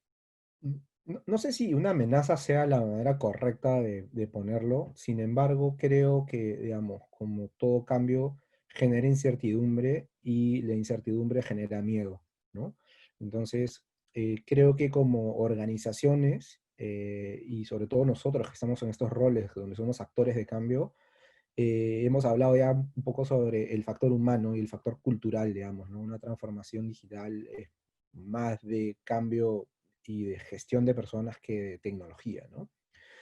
No sé si una amenaza sea la manera correcta de ponerlo, sin embargo, creo que, digamos, como todo cambio, genera incertidumbre y la incertidumbre genera miedo, ¿no? Entonces, creo que como organizaciones, y sobre todo nosotros que estamos en estos roles donde somos actores de cambio, hemos hablado ya un poco sobre el factor humano y el factor cultural, digamos, ¿no? Una transformación digital es más de cambio y de gestión de personas que de tecnología, ¿no?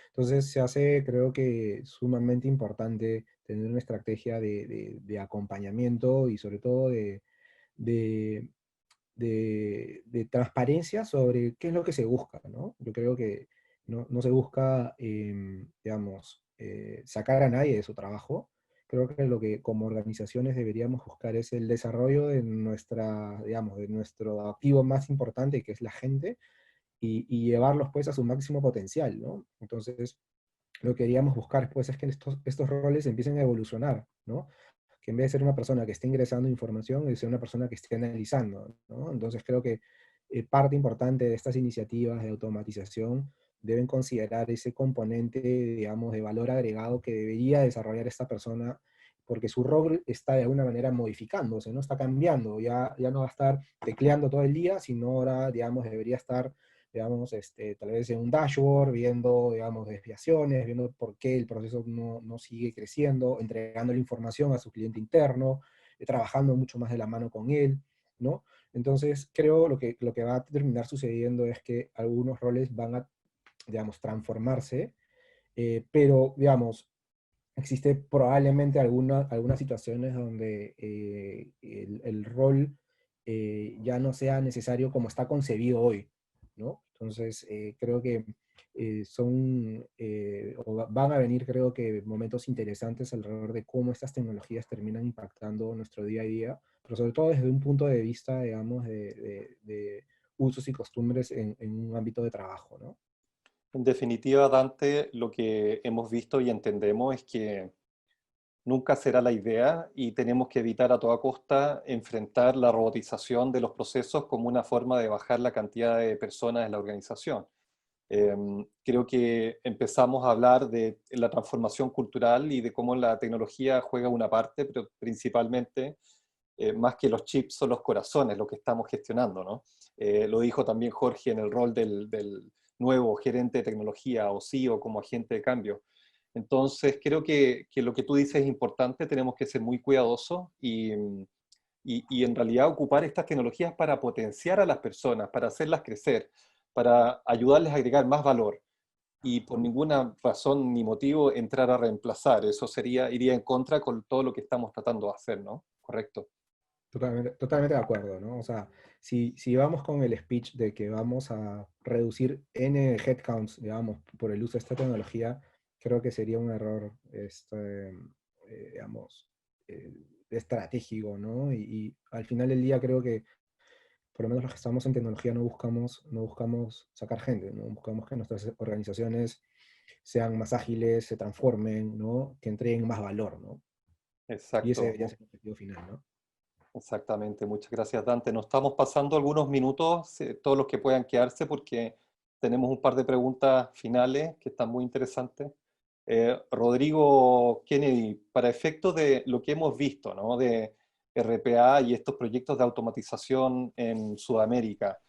Entonces se hace, creo que, sumamente importante tener una estrategia de acompañamiento y sobre todo de, de transparencia sobre qué es lo que se busca, ¿no? Yo creo que no se busca, digamos, sacar a nadie de su trabajo. Creo que lo que como organizaciones deberíamos buscar es el desarrollo de nuestra, digamos, de nuestro activo más importante, que es la gente, y llevarlos pues a su máximo potencial, ¿no? Entonces, lo que queríamos buscar pues es que estos roles empiecen a evolucionar, ¿no? Que en vez de ser una persona que esté ingresando información, sea una persona que esté analizando, ¿no? Entonces creo que parte importante de estas iniciativas de automatización deben considerar ese componente, digamos, de valor agregado que debería desarrollar esta persona, porque su rol está de alguna manera modificándose, ¿no? Está cambiando, ya no va a estar tecleando todo el día, sino ahora, digamos, debería estar, digamos, tal vez en un dashboard, viendo, digamos, desviaciones, viendo por qué el proceso no sigue creciendo, entregando la información a su cliente interno, trabajando mucho más de la mano con él, ¿no? Entonces, creo lo que va a terminar sucediendo es que algunos roles van a, digamos, transformarse, pero, digamos, existe probablemente algunas situaciones donde el rol ya no sea necesario como está concebido hoy, ¿no? Entonces, creo que van a venir, creo que, momentos interesantes alrededor de cómo estas tecnologías terminan impactando nuestro día a día, pero sobre todo desde un punto de vista, digamos, de usos y costumbres en un ámbito de trabajo, ¿no? En definitiva, Dante, lo que hemos visto y entendemos es que nunca será la idea y tenemos que evitar a toda costa enfrentar la robotización de los procesos como una forma de bajar la cantidad de personas en la organización. Creo que empezamos a hablar de la transformación cultural y de cómo la tecnología juega una parte, pero principalmente, más que los chips, son los corazones lo que estamos gestionando, ¿no? Lo dijo también Jorge en el rol del nuevo gerente de tecnología o CEO como agente de cambio. Entonces, creo que lo que tú dices es importante, tenemos que ser muy cuidadosos y en realidad ocupar estas tecnologías para potenciar a las personas, para hacerlas crecer, para ayudarles a agregar más valor y por ninguna razón ni motivo entrar a reemplazar. Eso iría en contra con todo lo que estamos tratando de hacer, ¿no? Correcto. Totalmente de acuerdo, ¿no? O sea, si vamos con el speech de que vamos a reducir N headcounts, digamos, por el uso de esta tecnología, creo que sería un error, digamos, estratégico, ¿no? Y al final del día creo que, por lo menos los que estamos en tecnología, no buscamos sacar gente, ¿no? Buscamos que nuestras organizaciones sean más ágiles, se transformen, ¿no? Que entreguen más valor, ¿no? Y ese Exacto. debería ser el objetivo final, ¿no? Exactamente, muchas gracias, Dante. Nos estamos pasando algunos minutos, todos los que puedan quedarse, porque tenemos un par de preguntas finales que están muy interesantes. Rodrigo Kennedy, para efectos de lo que hemos visto, ¿no? De RPA y estos proyectos de automatización en Sudamérica,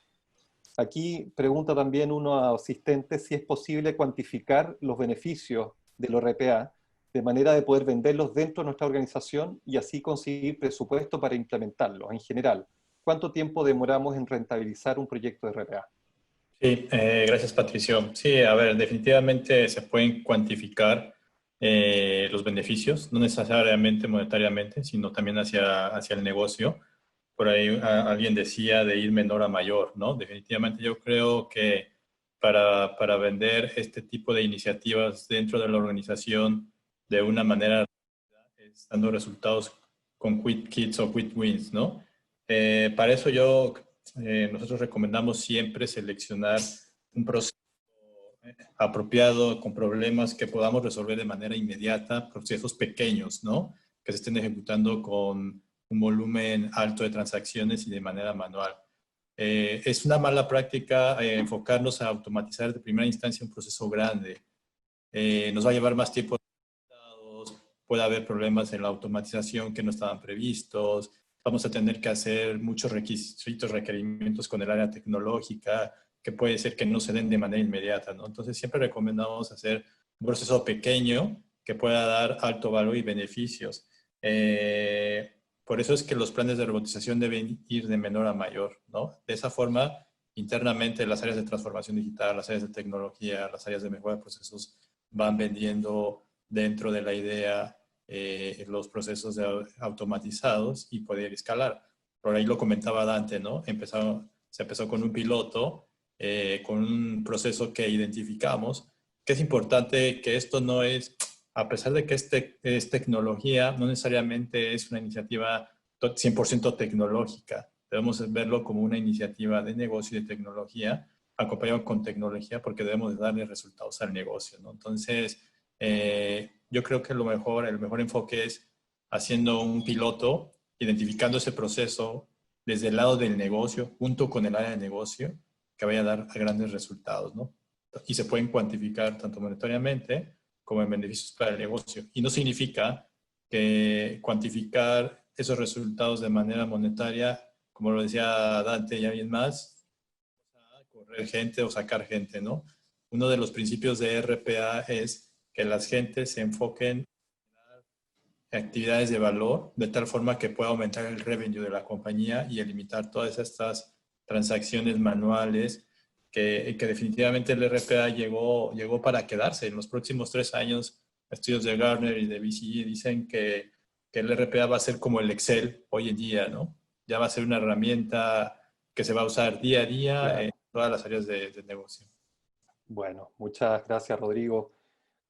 aquí pregunta también uno asistente si es posible cuantificar los beneficios de los RPA de manera de poder venderlos dentro de nuestra organización y así conseguir presupuesto para implementarlos en general. ¿Cuánto tiempo demoramos en rentabilizar un proyecto de RPA? Sí, gracias Patricio. Sí, a ver, definitivamente se pueden cuantificar los beneficios, no necesariamente monetariamente, sino también hacia el negocio. Por ahí alguien decía de ir menor a mayor, ¿no? Definitivamente yo creo que para vender este tipo de iniciativas dentro de la organización de una manera dando resultados con quick hits o quick wins, ¿no? Para eso nosotros recomendamos siempre seleccionar un proceso apropiado con problemas que podamos resolver de manera inmediata, procesos pequeños, ¿no? Que se estén ejecutando con un volumen alto de transacciones y de manera manual. Es una mala práctica enfocarnos a automatizar de primera instancia un proceso grande. Nos va a llevar más tiempo. Puede haber problemas en la automatización que no estaban previstos. Vamos a tener que hacer muchos requisitos, requerimientos con el área tecnológica, que puede ser que no se den de manera inmediata, ¿no? Entonces siempre recomendamos hacer un proceso pequeño que pueda dar alto valor y beneficios. Por eso es que los planes de robotización deben ir de menor a mayor, ¿no? De esa forma, internamente las áreas de transformación digital, las áreas de tecnología, las áreas de mejora de procesos van vendiendo dentro de la idea los procesos automatizados y poder escalar. Por ahí lo comentaba Dante, ¿no? Se empezó con un piloto, con un proceso que identificamos, que es importante que esto no es, a pesar de que es tecnología, no necesariamente es una iniciativa 100% tecnológica. Debemos verlo como una iniciativa de negocio y de tecnología, acompañado con tecnología, porque debemos de darle resultados al negocio, ¿no? Entonces, yo creo que el mejor enfoque es haciendo un piloto, identificando ese proceso desde el lado del negocio, junto con el área de negocio, que vaya a dar grandes resultados, ¿no? Y se pueden cuantificar tanto monetariamente como en beneficios para el negocio. Y no significa que cuantificar esos resultados de manera monetaria, como lo decía Dante y alguien más, correr gente o sacar gente, ¿no? Uno de los principios de RPA es que las gentes se enfoquen en actividades de valor de tal forma que pueda aumentar el revenue de la compañía y eliminar todas estas transacciones manuales que definitivamente el RPA llegó para quedarse. En los próximos 3 años, estudios de Gartner y de BCG dicen que el RPA va a ser como el Excel hoy en día, ¿no? Ya va a ser una herramienta que se va a usar día a día Claro. en todas las áreas de negocio. Bueno, muchas gracias, Rodrigo.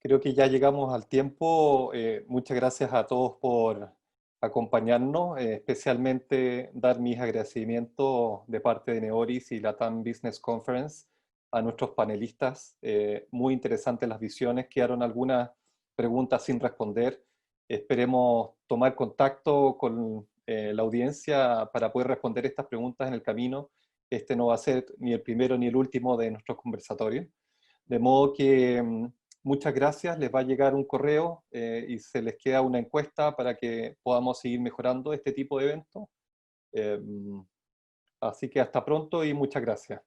Creo que ya llegamos al tiempo. Muchas gracias a todos por acompañarnos, especialmente dar mis agradecimientos de parte de Neoris y Latam Business Conference a nuestros panelistas. Muy interesantes las visiones, quedaron algunas preguntas sin responder. Esperemos tomar contacto con la audiencia para poder responder estas preguntas en el camino. Este no va a ser ni el primero ni el último de nuestros conversatorios. De modo que muchas gracias, les va a llegar un correo y se les queda una encuesta para que podamos seguir mejorando este tipo de eventos. Así que hasta pronto y muchas gracias.